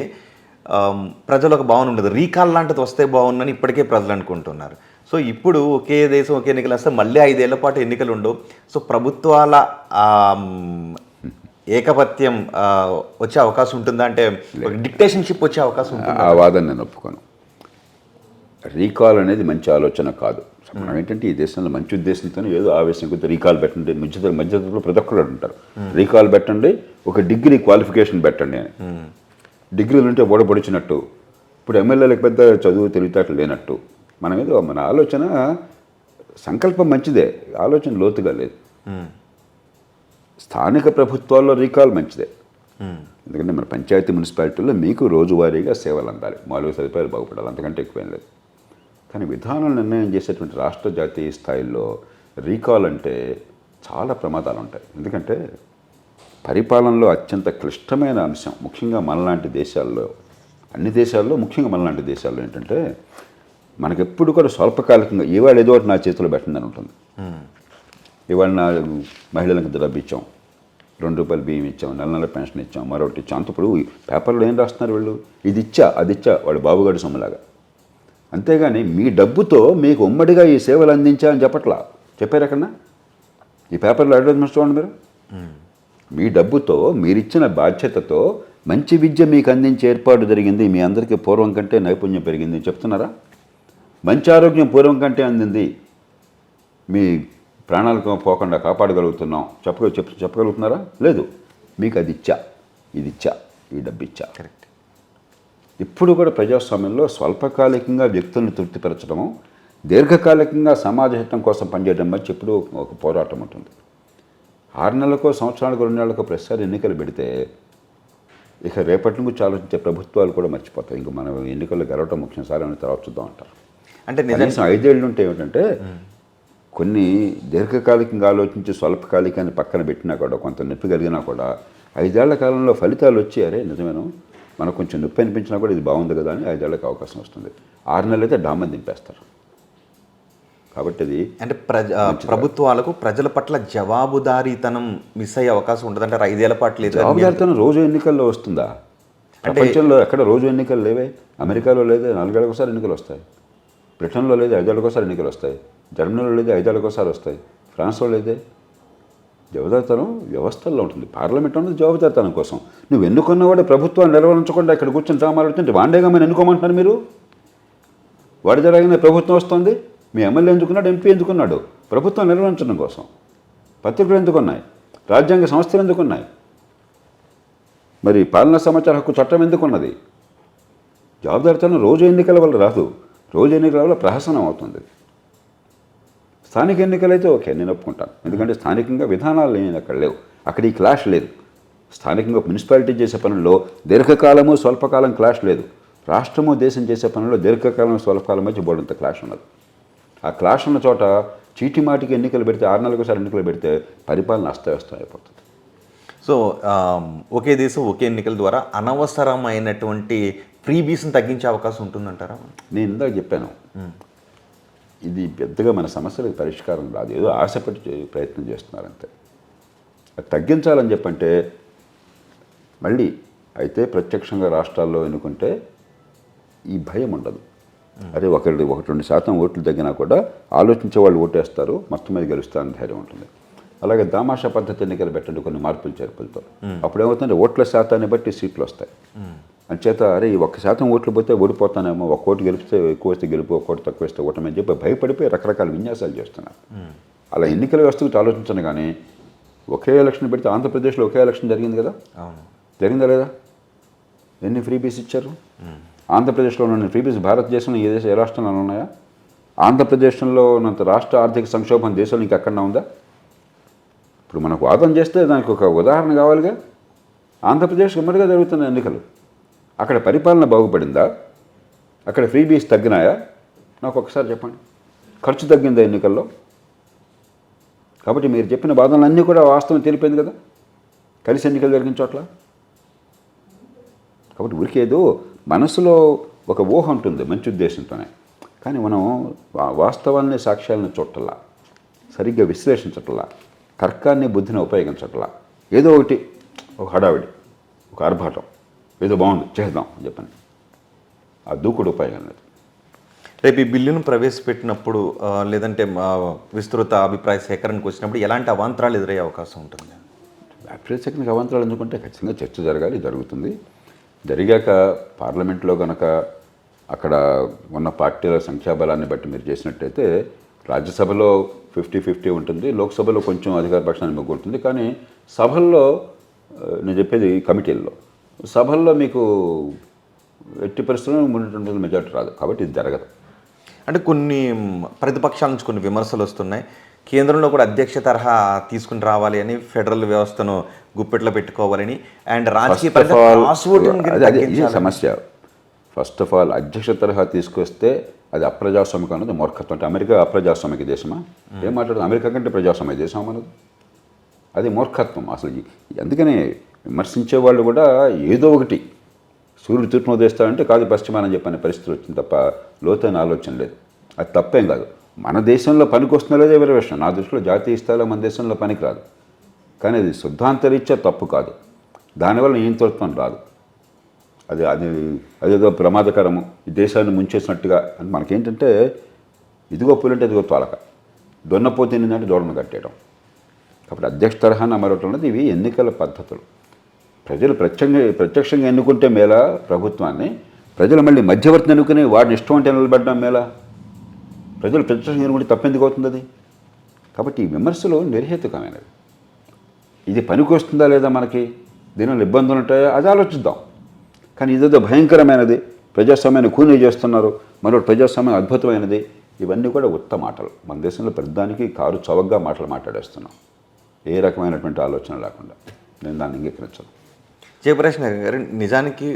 ప్రజలు ఒక భావన ఉండదు, రీకాల్ లాంటిది వస్తే బాగుందని ఇప్పటికే ప్రజలు అనుకుంటున్నారు. సో ఇప్పుడు ఒకే దేశం ఒకే ఎన్నికలు వస్తే మళ్ళీ 5 ఏళ్ల పాటు ఎన్నికలు ఉండవు. సో ప్రభుత్వాల ఏకపత్యం వచ్చే అవకాశం ఉంటుందా, అంటే డిక్టేషన్షిప్ వచ్చే అవకాశం ఉంటుందా? ఆ వాదన నేను ఒప్పుకోను. రీకాల్ అనేది మంచి ఆలోచన కాదు. మనం ఏంటంటే ఈ దేశంలో మంచి ఉద్దేశంతో ఏదో ఆవేశం కొద్ది రీకాల్ పెట్టండి, మధ్యతరగతిలో ప్రతి ఒక్కరు అంటారు రీకాల్ పెట్టండి, ఒక డిగ్రీ క్వాలిఫికేషన్ పెట్టండి అని. డిగ్రీలు ఉంటే ఓడపడిచినట్టు, ఇప్పుడు ఎమ్మెల్యేలకు పెద్ద చదువు తెలివితేటలు లేనట్టు. మన ఆలోచన సంకల్పం మంచిదే, ఆలోచన లోతుగా లేదు. స్థానిక ప్రభుత్వాల్లో రీకాల్ మంచిదే, ఎందుకంటే మన పంచాయతీ మున్సిపాలిటీల్లో మీకు రోజువారీగా సేవలు అందాలి, మౌలిక సదుపాయాలు బాగుపడాలి, అంతకంటే ఎక్కువేం లేదు. కానీ విధానాలు నిర్ణయం చేసేటువంటి రాష్ట్ర జాతీయ స్థాయిల్లో రీకాల్ అంటే చాలా ప్రమాదాలు ఉంటాయి. ఎందుకంటే పరిపాలనలో అత్యంత క్లిష్టమైన అంశం, ముఖ్యంగా మనలాంటి దేశాల్లో, అన్ని దేశాల్లో ముఖ్యంగా మనలాంటి దేశాల్లో ఏంటంటే మనకెప్పుడు కూడా స్వల్పకాలికంగా ఇవాళ ఏదో ఒకటి నా చేతిలో పెట్టిందని ఉంటుంది. ఇవాళ నా మహిళలకు డబ్బు ఇచ్చాం, ₹2 బియ్యం ఇచ్చాం, నెల పెన్షన్ ఇచ్చాం, మరొకటి ఇచ్చాం. అంత ఇప్పుడు పేపర్లో ఏం రాస్తున్నారు వీళ్ళు, ఇది ఇచ్చా అది ఇచ్చా, వాడు బాబుగాడి సొమ్ములాగా. అంతేగాని మీ డబ్బుతో మీకు ఉమ్మడిగా ఈ సేవలు అందించా అని చెప్పట్లా. చెప్పారు ఎక్కడన్నా ఈ పేపర్లో అడ్వర్టైజ్మెంట్స్ చూడండి మీరు. మీ డబ్బుతో మీరిచ్చిన బాధ్యతతో మంచి విద్య మీకు అందించే ఏర్పాటు జరిగింది, మీ అందరికీ పూర్వం కంటే నైపుణ్యం పెరిగింది చెప్తున్నారా? మంచి ఆరోగ్యం పూర్వం కంటే అందింది, మీ ప్రాణాలకు పోకుండా కాపాడగలుగుతున్నాం చెప్పగలుగుతున్నారా? లేదు. మీకు అది ఇచ్చా, ఇది ఇచ్చా, ఈ డబ్బు ఇచ్చా. కరెక్ట్. ఇప్పుడు కూడా ప్రజాస్వామ్యంలో స్వల్పకాలికంగా వ్యక్తులను తృప్తిపరచడము, దీర్ఘకాలికంగా సమాజ హితం కోసం పనిచేయడం మధ్య ఎప్పుడూ ఒక పోరాటం ఉంటుంది. 6 నెలలకో సంవత్సరాలకు 2 నెలలకో ప్రతిసారి ఎన్నికలు పెడితే ఇక రేపటి నుంచి ఆలోచించే ప్రభుత్వాలు కూడా మర్చిపోతాయి. ఇంక మనం ఎన్నికల్లో గెలవటం ముఖ్యం, సార్ అని తర్వాత చూద్దాం అంటారు. అంటే కనీసం 5 ఏళ్ళు ఉంటే ఏమిటంటే కొన్ని దీర్ఘకాలికంగా ఆలోచించి స్వల్పకాలికాన్ని పక్కన పెట్టినా కూడా, కొంత నొప్పి కలిగినా కూడా 5 ఏళ్ల కాలంలో ఫలితాలు వచ్చి అరే నిజమేను మనకు కొంచెం నొప్పి అనిపించినా కూడా ఇది బాగుంది కదా అని 5 ఏళ్ళకి అవకాశం వస్తుంది. 6 నెలలు అయితే డామని దింపేస్తారు. కాబట్టి అది అంటే ప్రభుత్వాలకు ప్రజల పట్ల జవాబుదారీతనం మిస్ అయ్యే అవకాశం ఉంటుంది అంటారు. 5 ఏళ్ల పాటు లేదు. జవాబుదారీతనం రోజు ఎన్నికల్లో వస్తుందా? ప్రపంచంలో ఎక్కడ రోజు ఎన్నికలు లేవే. అమెరికాలో లేదు 4 ఏళ్ళకి ఒకసారి ఎన్నికలు వస్తాయి, బ్రిటన్లో లేదు 5 ఏళ్ళకి ఒకసారి ఎన్నికలు వస్తాయి, జర్మనీలో లేదు 5 ఏళ్ళకి ఒకసారి వస్తాయి, ఫ్రాన్స్లో లేదే. జవాబుదారీతనం వ్యవస్థల్లో ఉంటుంది. పార్లమెంట్ అనేది జవాబుదారీతనం కోసం. నువ్వు ఎన్నుకున్నవాడే ప్రభుత్వాన్ని నిర్వహించకుండా ఇక్కడ కూర్చొని డ్రామాలుతుంటే వాండేగా మీరు ఎన్నుకోమంటున్నారు. మీరు వాడి జరగానే ప్రభుత్వం వస్తుంది, మీ ఎమ్మెల్యే ఎందుకున్నాడు, ఎంపీ ఎందుకున్నాడు? ప్రభుత్వం నిర్వహించడం కోసం. పత్రికలు ఎందుకున్నాయి, రాజ్యాంగ సంస్థలు ఎందుకున్నాయి, మరి పాలనా సమాచార హక్కు చట్టం ఎందుకున్నది? జవాబుదారీతనం రోజు ఎన్నికల వల్ల రాదు, రోజు ఎన్నికల వల్ల ప్రహసనం అవుతుంది. స్థానిక ఎన్నికలైతే ఓకే, నేను ఒప్పుకుంటాను. ఎందుకంటే స్థానికంగా విధానాలు ఏమి అక్కడ లేవు, అక్కడ ఈ క్లాష్ లేదు. స్థానికంగా మున్సిపాలిటీ చేసే పనుల్లో దీర్ఘకాలము స్వల్పకాలం క్లాష్ లేదు. రాష్ట్రము దేశం చేసే పనుల్లో దీర్ఘకాలం స్వల్పకాలం మధ్య బోర్డంత క్లాష్ ఉన్నది. ఆ క్లాష్ ఉన్న చోట చీటి మాటికి ఎన్నికలు పెడితే, 6 నెలలకు ఒకసారి ఎన్నికలు పెడితే పరిపాలన అస్తవ్యస్తం అయిపోతుంది. సో ఒకే దేశం ఒకే ఎన్నికల ద్వారా అనవసరమైనటువంటి ఫ్రీబీస్ని తగ్గించే అవకాశం ఉంటుందంటారా? నేను ఇందాక చెప్పాను, ఇది పెద్దగా మన సమస్యలకు పరిష్కారం రాదు, ఏదో ఆశపడి ప్రయత్నం చేస్తున్నారంతే. అది తగ్గించాలని చెప్పంటే మళ్ళీ అయితే ప్రత్యక్షంగా రాష్ట్రాల్లో ఎన్నుకుంటే ఈ భయం ఉండదు. అదే 1-2% ఓట్లు తగ్గినా కూడా ఆలోచించే వాళ్ళు ఓటేస్తారు, మొత్తం మీద గెలుస్తారని ధైర్యం ఉంటుంది. అలాగే దామాషా పద్ధతి ఎన్నికలు పెట్టండి కొన్ని మార్పులు చేర్పులతో. అప్పుడు ఏమవుతుందంటే ఓట్ల శాతాన్ని బట్టి సీట్లు వస్తాయి. అంచేత అరే ఈ 1% ఓట్లు పోతే ఓడిపోతానేమో, 1 ఓటు గెలిపితే ఎక్కువ వస్తే గెలుపు, 1 ఓటు తక్కువ వేస్తే ఓటమని చెప్పి భయపడిపోయి రకరకాల విన్యాసాలు చేస్తున్నారు. అలా ఎన్నికల వ్యవస్థకు ఆలోచించను. కానీ ఒకే ఎలక్షన్ పెడితే ఆంధ్రప్రదేశ్లో ఒకే ఎలక్షన్ జరిగింది కదా, జరిగిందా లేదా? ఎన్ని ఫ్రీబీస్ ఇచ్చారు? ఆంధ్రప్రదేశ్లో ఉన్న ఫ్రీబీస్ భారతదేశంలో ఏ దేశం ఏ రాష్ట్రంలో ఉన్నాయా? ఆంధ్రప్రదేశ్లో ఉన్నంత రాష్ట్ర ఆర్థిక సంక్షోభం దేశంలో ఇంకెక్కడన్నా ఉందా? ఇప్పుడు మనకు వాదన చేస్తే దానికి ఒక ఉదాహరణ కావాలిగా. ఆంధ్రప్రదేశ్ ఉమ్మడిగా జరుగుతున్న ఎన్నికలు, అక్కడ పరిపాలన బాగుపడిందా? అక్కడ ఫ్రీబీస్ తగ్గినాయా? నాకు ఒకసారి చెప్పండి. ఖర్చు తగ్గిందా ఎన్నికల్లో? కాబట్టి మీరు చెప్పిన వాదనలన్నీ కూడా వాస్తవం తెలిపింది కదా కలిసి ఎన్నికలు జరిగిన చోట్ల. కాబట్టి ఊరికేదో మనసులో ఒక ఊహ ఉంటుంది మంచి ఉద్దేశంతోనే, కానీ మనం వాస్తవాన్ని సాక్ష్యాలను చూడటల్లా, సరిగ్గా విశ్లేషించటల్లా, తర్కాన్ని బుద్ధిని ఉపయోగించటల్లా, ఏదో ఒకటి ఒక హడావిడి, ఒక ఆర్భాటం, ఏదో బాగుంది చేద్దాం అని చెప్పని ఆ దూకుడు ఉపయోగం లేదు. రేపు ఈ బిల్లును ప్రవేశపెట్టినప్పుడు లేదంటే విస్తృత అభిప్రాయ సేకరణకు వచ్చినప్పుడు ఎలాంటి అవాంతరాలు ఎదురయ్యే అవకాశం ఉంటుంది? అభిప్రాయ అవాంతరాలు ఎందుకంటే ఖచ్చితంగా చర్చ జరగాలి, జరుగుతుంది. జరిగాక పార్లమెంట్లో కనుక అక్కడ ఉన్న పార్టీల సంఖ్యాబలాన్ని బట్టి మీరు చేసినట్టయితే రాజ్యసభలో 50-50 ఉంటుంది, లోక్సభలో కొంచెం అధికార పక్షాన్ని మొగ్గు ఉంటుంది. కానీ సభల్లో నేను చెప్పేది కమిటీల్లో, సభల్లో మీకు ఎట్టి పరిస్థితుల్లో 3/2 మెజార్టీ రాదు. కాబట్టి ఇది జరగదు. అంటే కొన్ని ప్రతిపక్షాల నుంచి కొన్ని విమర్శలు వస్తున్నాయి. కేంద్రంలో కూడా అధ్యక్ష తరహా తీసుకుని రావాలి అని, ఫెడరల్ వ్యవస్థను గుప్పెట్లో పెట్టుకోవాలని, అండ్ రాజకీయ సమస్య. ఫస్ట్ ఆఫ్ ఆల్ అధ్యక్ష తరహా తీసుకొస్తే అది అప్రజాస్వామికం అన్నది మూర్ఖత్వం. అంటే అమెరికా అప్రజాస్వామిక దేశమా? ఏం మాట్లాడదు? అమెరికా కంటే ప్రజాస్వామ్య దేశం అన్నది అది మూర్ఖత్వం అసలు. అందుకనే విమర్శించే వాళ్ళు కూడా ఏదో ఒకటి సూర్యుడు తూర్పును ఉదయిస్తాడంటే కాదు పశ్చిమానని చెప్పనే పరిస్థితి వచ్చింది తప్ప లోతైన ఆలోచన లేదు. అది తప్పేం కాదు. మన దేశంలో పనికి వస్తుందో లేదో వేరే విషయం. నా దృష్టిలో జాతీయ స్థాయిలో మన దేశంలో పనికి రాదు. కానీ అది సిద్ధాంతరీత్యా తప్పు కాదు. దానివల్ల నియంతృత్వం రాదు. అది అది అదేదో ప్రమాదకరము, ఈ దేశాన్ని ముంచేసినట్టుగా. అని మనకేంటంటే ఇదిగో పులంటే ఇదిగో తోలక, దొన్నపోతేందంటే దూడను కట్టేయడం. కాబట్టి అధ్యక్ష తరహాన మరొకటి ఉన్నది. ఇవి ఎన్నికల పద్ధతులు. ప్రజలు ప్రత్యక్షంగా ఎన్నుకుంటే మేలా ప్రభుత్వాన్ని, ప్రజలు మళ్ళీ మధ్యవర్తిని ఎన్నుకుని వాడిని ఇష్టం అంటే నిలబడడం మేలా? ప్రజలు ప్రత్యక్షంగా ఎన్నుకుంటే తప్పెందుకు అవుతుంది అది? కాబట్టి ఈ విమర్శలు నిర్హేతుకమైనవి. ఇది పనికి వస్తుందా లేదా, మనకి దీనివల్ల ఇబ్బందులు ఉంటాయా, అది ఆలోచిద్దాం. కానీ ఇదేదో భయంకరమైనది, ప్రజాస్వామ్యాన్ని కూనీ చేస్తున్నారు, మరొకటి ప్రజాస్వామ్యం అద్భుతమైనది, ఇవన్నీ కూడా ఉత్త మాటలు. మన దేశంలో ప్రతిదానికి కారు చవకగా మాటలు మాట్లాడేస్తున్నాం, ఏ రకమైనటువంటి ఆలోచన లేకుండా. నేను దాన్ని అంగీకరించను. జయప్రకాష్ గారు, నిజానికి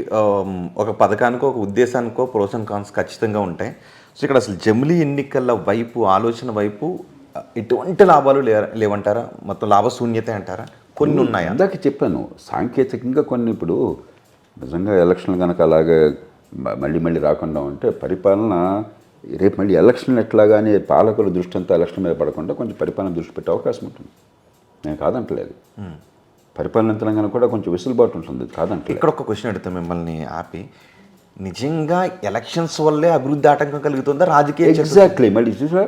ఒక పథకానికో ఒక ఉద్దేశానికో ప్రోస్ అండ్ కాన్స్ ఖచ్చితంగా ఉంటాయి. సో ఇక్కడ అసలు జమిలీ ఎన్నికల వైపు, ఆలోచన వైపు ఎటువంటి లాభాలు లేవంటారా? మొత్తం లాభశూన్యత అంటారా? కొన్ని ఉన్నాయి. ఇందాక చెప్పాను, సాంకేతికంగా కొన్ని. ఇప్పుడు నిజంగా ఎలక్షన్లు కనుక అలాగే మళ్ళీ రాకుండా ఉంటే పరిపాలన రేపు మళ్ళీ ఎలక్షన్లు ఎట్లాగానే పాలకుల దృష్టి అంతా ఎలక్షన్ మీద పడకుండా కొంచెం పరిపాలన దృష్టి పెట్టే అవకాశం ఉంటుంది. నేను కాదంటలేదు. పరిపాలన యంత్రాంగానికి కూడా కొంచెం వెసులుబాటు ఉంటుంది, కాదంటే. ఇక్కడ ఒక క్వశ్చన్ అడుగుతాం మిమ్మల్ని ఆపి. నిజంగా ఎలక్షన్స్ వల్లే అభివృద్ధి ఆటంకం కలుగుతుందా రాజకీయ? ఎగ్జాక్ట్లీ. మళ్ళీ చూసా.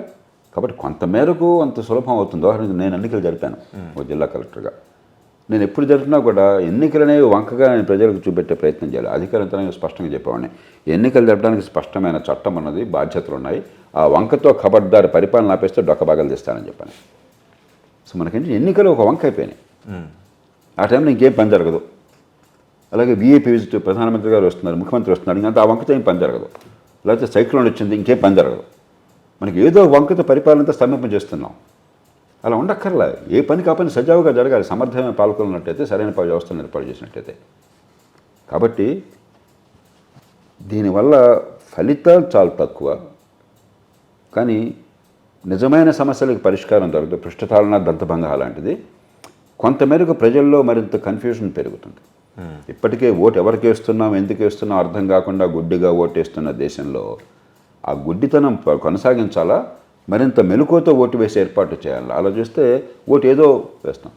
కాబట్టి కొంత మేరకు అంత సులభం అవుతుంది. ఉదాహరణకు నేను ఎన్నికలు జరిపాను ఒక జిల్లా కలెక్టర్గా. నేను ఎప్పుడు జరిపినా కూడా ఎన్నికలు అనేవి వంకగా నేను ప్రజలకు చూపెట్టే ప్రయత్నం చేయాలి. అధికార యంత్రాంగం స్పష్టంగా చెప్పేవాడిని, ఎన్నికలు జరపడానికి స్పష్టమైన చట్టం ఉన్నది, బాధ్యతలు ఉన్నాయి. ఆ వంకతో ఖబర్దారు పరిపాలన ఆపేస్తే డొక్కబాగలు తీస్తానని చెప్పాను. సో మనకేంటి ఎన్నికలు ఒక వంక అయిపోయినాయి. ఆ టైంలో ఇంకేం పని జరగదు. అలాగే వీఐపీ విజిట్, ప్రధానమంత్రి గారు వస్తున్నారు, ముఖ్యమంత్రి వస్తున్నారు, ఇంకా ఆ వంకతో ఏం పని జరగదు. లేకపోతే సైక్లోన్ వచ్చింది, ఇంకేం పని జరగదు. మనకి ఏదో వంకతో పరిపాలనతో స్తంభింప చేస్తున్నాం. అలా ఉండక్కర్లా. ఏ పని కా పని సజావుగా జరగాలి. సమర్థమైన పాల్గొన్నట్టయితే, సరైన వ్యవస్థను ఏర్పాటు చేసినట్టయితే. కాబట్టి దీనివల్ల ఫలితాలు చాలా తక్కువ, కానీ నిజమైన సమస్యలకు పరిష్కారం దొరకదు. పృష్ఠతాళన, దంతభంగ లాంటిది. కొంతమేరకు ప్రజల్లో మరింత కన్ఫ్యూజన్ పెరుగుతుంది. ఇప్పటికే ఓటు ఎవరికి వేస్తున్నాం, ఎందుకు వేస్తున్నాం అర్థం కాకుండా గుడ్డిగా ఓటేస్తున్న దేశంలో ఆ గుడ్డితనం కొనసాగించాలా, మరింత మెలకువతో ఓటు వేసి ఏర్పాటు చేయాలి. అలా చూస్తే ఓటు ఏదో వేస్తాం.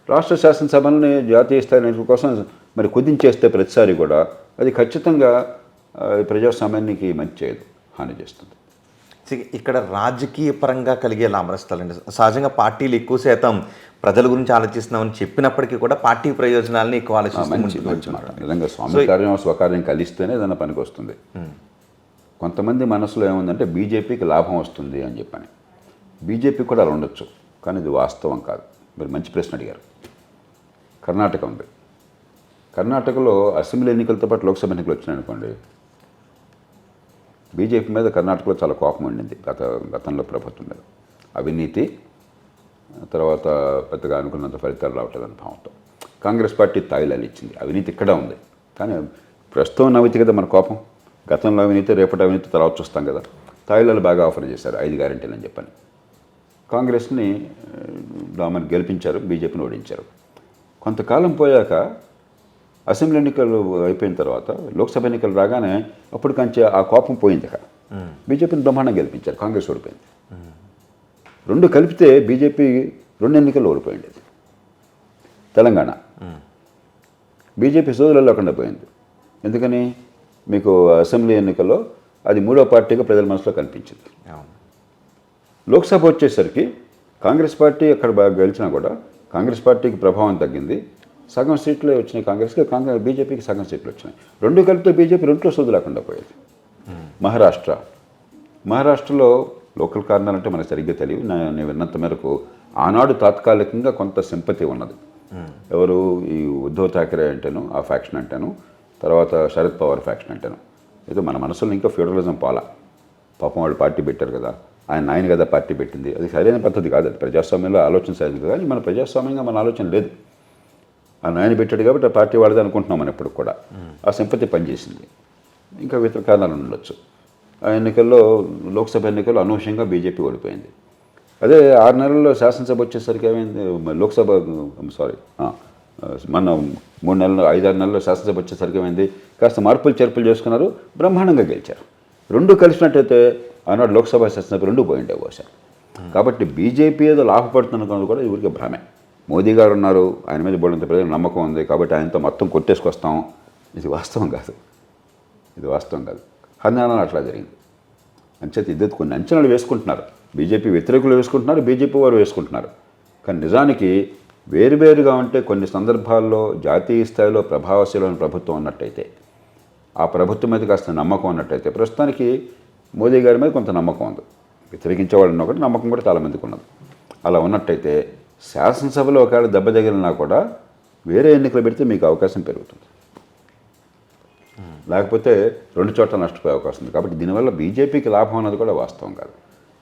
రాష్ట్ర శాసనసభని జాతీయ స్థాయి కోసం మరి కుదించేస్తే ప్రతిసారి కూడా అది ఖచ్చితంగా ప్రజాస్వామ్యానికి మంచి చేయదు, హాని చేస్తుంది. ఇక్కడ రాజకీయ పరంగా కలిగే లాభనష్టాలండి. సహజంగా పార్టీలు ఎక్కువ శాతం ప్రజల గురించి ఆలోచిస్తున్నామని చెప్పినప్పటికీ కూడా పార్టీ ప్రయోజనాలని ఎక్కువ ఆలోచిస్తాం. మంచి మాట. నిజంగా స్వామి కార్యం స్వకార్యం కలిస్తేనే ఏదైనా పనికి వస్తుంది. కొంతమంది మనసులో ఏముందంటే బీజేపీకి లాభం వస్తుంది అని చెప్పని. బీజేపీ కూడా అలా ఉండొచ్చు, కానీ ఇది వాస్తవం కాదు. మీరు మంచి ప్రశ్న అడిగారు. కర్ణాటక ఉంది. కర్ణాటకలో అసెంబ్లీ ఎన్నికలతో పాటు లోక్సభ ఎన్నికలు వచ్చినాయి అనుకోండి, బీజేపీ మీద కర్ణాటకలో చాలా కోపం ఉండింది గతంలో ప్రభుత్వం మీద. అవినీతి, తర్వాత పెద్దగా అనుకున్నంత ఫలితాలు రావట్లేదని భావంతో కాంగ్రెస్ పార్టీ తాయిలాలు ఇచ్చింది. అవినీతి ఇక్కడ ఉంది, కానీ ప్రస్తుతం అవినీతి కదా మన కోపం. గతంలో అవినీతి, రేపటి అవినీతి తర్వాత చూస్తాం కదా. తాయిలాలు బాగా ఆఫర్ చేశారు 5 గ్యారెంటీలు అని చెప్పని. కాంగ్రెస్ని దామని గెలిపించారు, బీజేపీని ఓడించారు. కొంతకాలం పోయాక అసెంబ్లీ ఎన్నికలు అయిపోయిన తర్వాత లోక్సభ ఎన్నికలు రాగానే అప్పుడు కంచి ఆ కోపం పోయింది. అక్కడ బీజేపీని బ్రహ్మాండంగా గెలిపించారు, కాంగ్రెస్ ఓడిపోయింది. రెండు కలిపితే బీజేపీ 2 ఎన్నికల్లో ఓడిపోయింది. తెలంగాణ బీజేపీ సోదరులు లేకుండా పోయింది. ఎందుకని? మీకు అసెంబ్లీ ఎన్నికల్లో అది 3వ పార్టీగా ప్రజల మనసులో కనిపించింది. లోక్సభ వచ్చేసరికి కాంగ్రెస్ పార్టీ అక్కడ బాగా గెలిచినా కూడా కాంగ్రెస్ పార్టీకి ప్రభావం తగ్గింది. సగం సీట్లే వచ్చినాయి కాంగ్రెస్కి, బీజేపీకి సగం సీట్లు వచ్చినాయి. రెండు కలిపితే బీజేపీ 2లో సోదు లేకుండా పోయేది. మహారాష్ట్రలో లోకల్ కారణాలంటే మనకు సరిగ్గా తెలియదు. నేను విన్నంత మేరకు ఆనాడు తాత్కాలికంగా కొంత సింపతి ఉన్నది. ఎవరు? ఈ ఉద్ధవ్ ఠాకరే అంటేను, ఆ ఫ్యాక్షన్ అంటాను, తర్వాత శరద్ పవార్ ఫ్యాక్షన్ అంటాను. ఏదో మన మనసులో ఇంకా ఫ్యూడలిజం పాలా. పాపం వాళ్ళు పార్టీ పెట్టారు కదా, ఆయన కదా పార్టీ పెట్టింది. అది సరైన పద్ధతి కాదు, అది ప్రజాస్వామ్యంలో ఆలోచన సరైనది. కానీ మన ప్రజాస్వామ్యంగా మన ఆలోచన లేదు. ఆయన పెట్టాడు కాబట్టి ఆ పార్టీ వాళ్ళదే అనుకుంటున్నాం మనం ఎప్పుడు కూడా. ఆ సింపతి పనిచేసింది. ఇంకా ఇతర కారణాలు ఉండొచ్చు. ఆ ఎన్నికల్లో, లోక్సభ ఎన్నికల్లో అనూహ్యంగా బీజేపీ ఓడిపోయింది. అదే 6 నెలల్లో శాసనసభ వచ్చేసరికి ఏమైంది? లోక్సభ మన 3 నెలలు 5-6 నెలల్లో శాసనసభ వచ్చేసరికి ఏమైంది? కాస్త మార్పులు చేర్పులు చేసుకున్నారు, బ్రహ్మాండంగా గెలిచారు. 2 కలిసినట్టయితే ఆనాడు లోక్సభ శాసనసభ 2 పోయిండే బహుశా. కాబట్టి బీజేపీ ఏదో లాభపడుతున్నది కూడా ఊరికే భ్రమే. మోదీ గారు ఉన్నారు, ఆయన మీద బోడంత ప్రజలకు నమ్మకం ఉంది కాబట్టి ఆయనతో మొత్తం కొట్టేసుకొస్తాం. ఇది వాస్తవం కాదు. హర్యానాలో అట్లా జరిగింది. అంచేత ఇద్దరు కొన్ని అంచనాలు వేసుకుంటున్నారు. బీజేపీ వ్యతిరేకులు వేసుకుంటున్నారు, బీజేపీ వారు వేసుకుంటున్నారు. కానీ నిజానికి వేరువేరుగా ఉంటే కొన్ని సందర్భాల్లో జాతీయ స్థాయిలో ప్రభావశీలమైన ప్రభుత్వం ఉన్నట్టయితే, ఆ ప్రభుత్వం మీద కాస్త నమ్మకం ఉన్నట్టయితే, ప్రస్తుతానికి మోదీ గారి మీద కొంత నమ్మకం ఉంది. వ్యతిరేకించే వాళ్ళు ఒకటి, నమ్మకం కూడా చాలామందికి ఉన్నది. అలా ఉన్నట్టయితే శాసనసభలో ఒకవేళ దెబ్బ తగిలినా కూడా వేరే ఎన్నికలు పెడితే మీకు అవకాశం పెరుగుతుంది. లేకపోతే 2 చోట్ల నష్టపోయే అవకాశం ఉంది. కాబట్టి దీనివల్ల బీజేపీకి లాభం అన్నది కూడా వాస్తవం కాదు.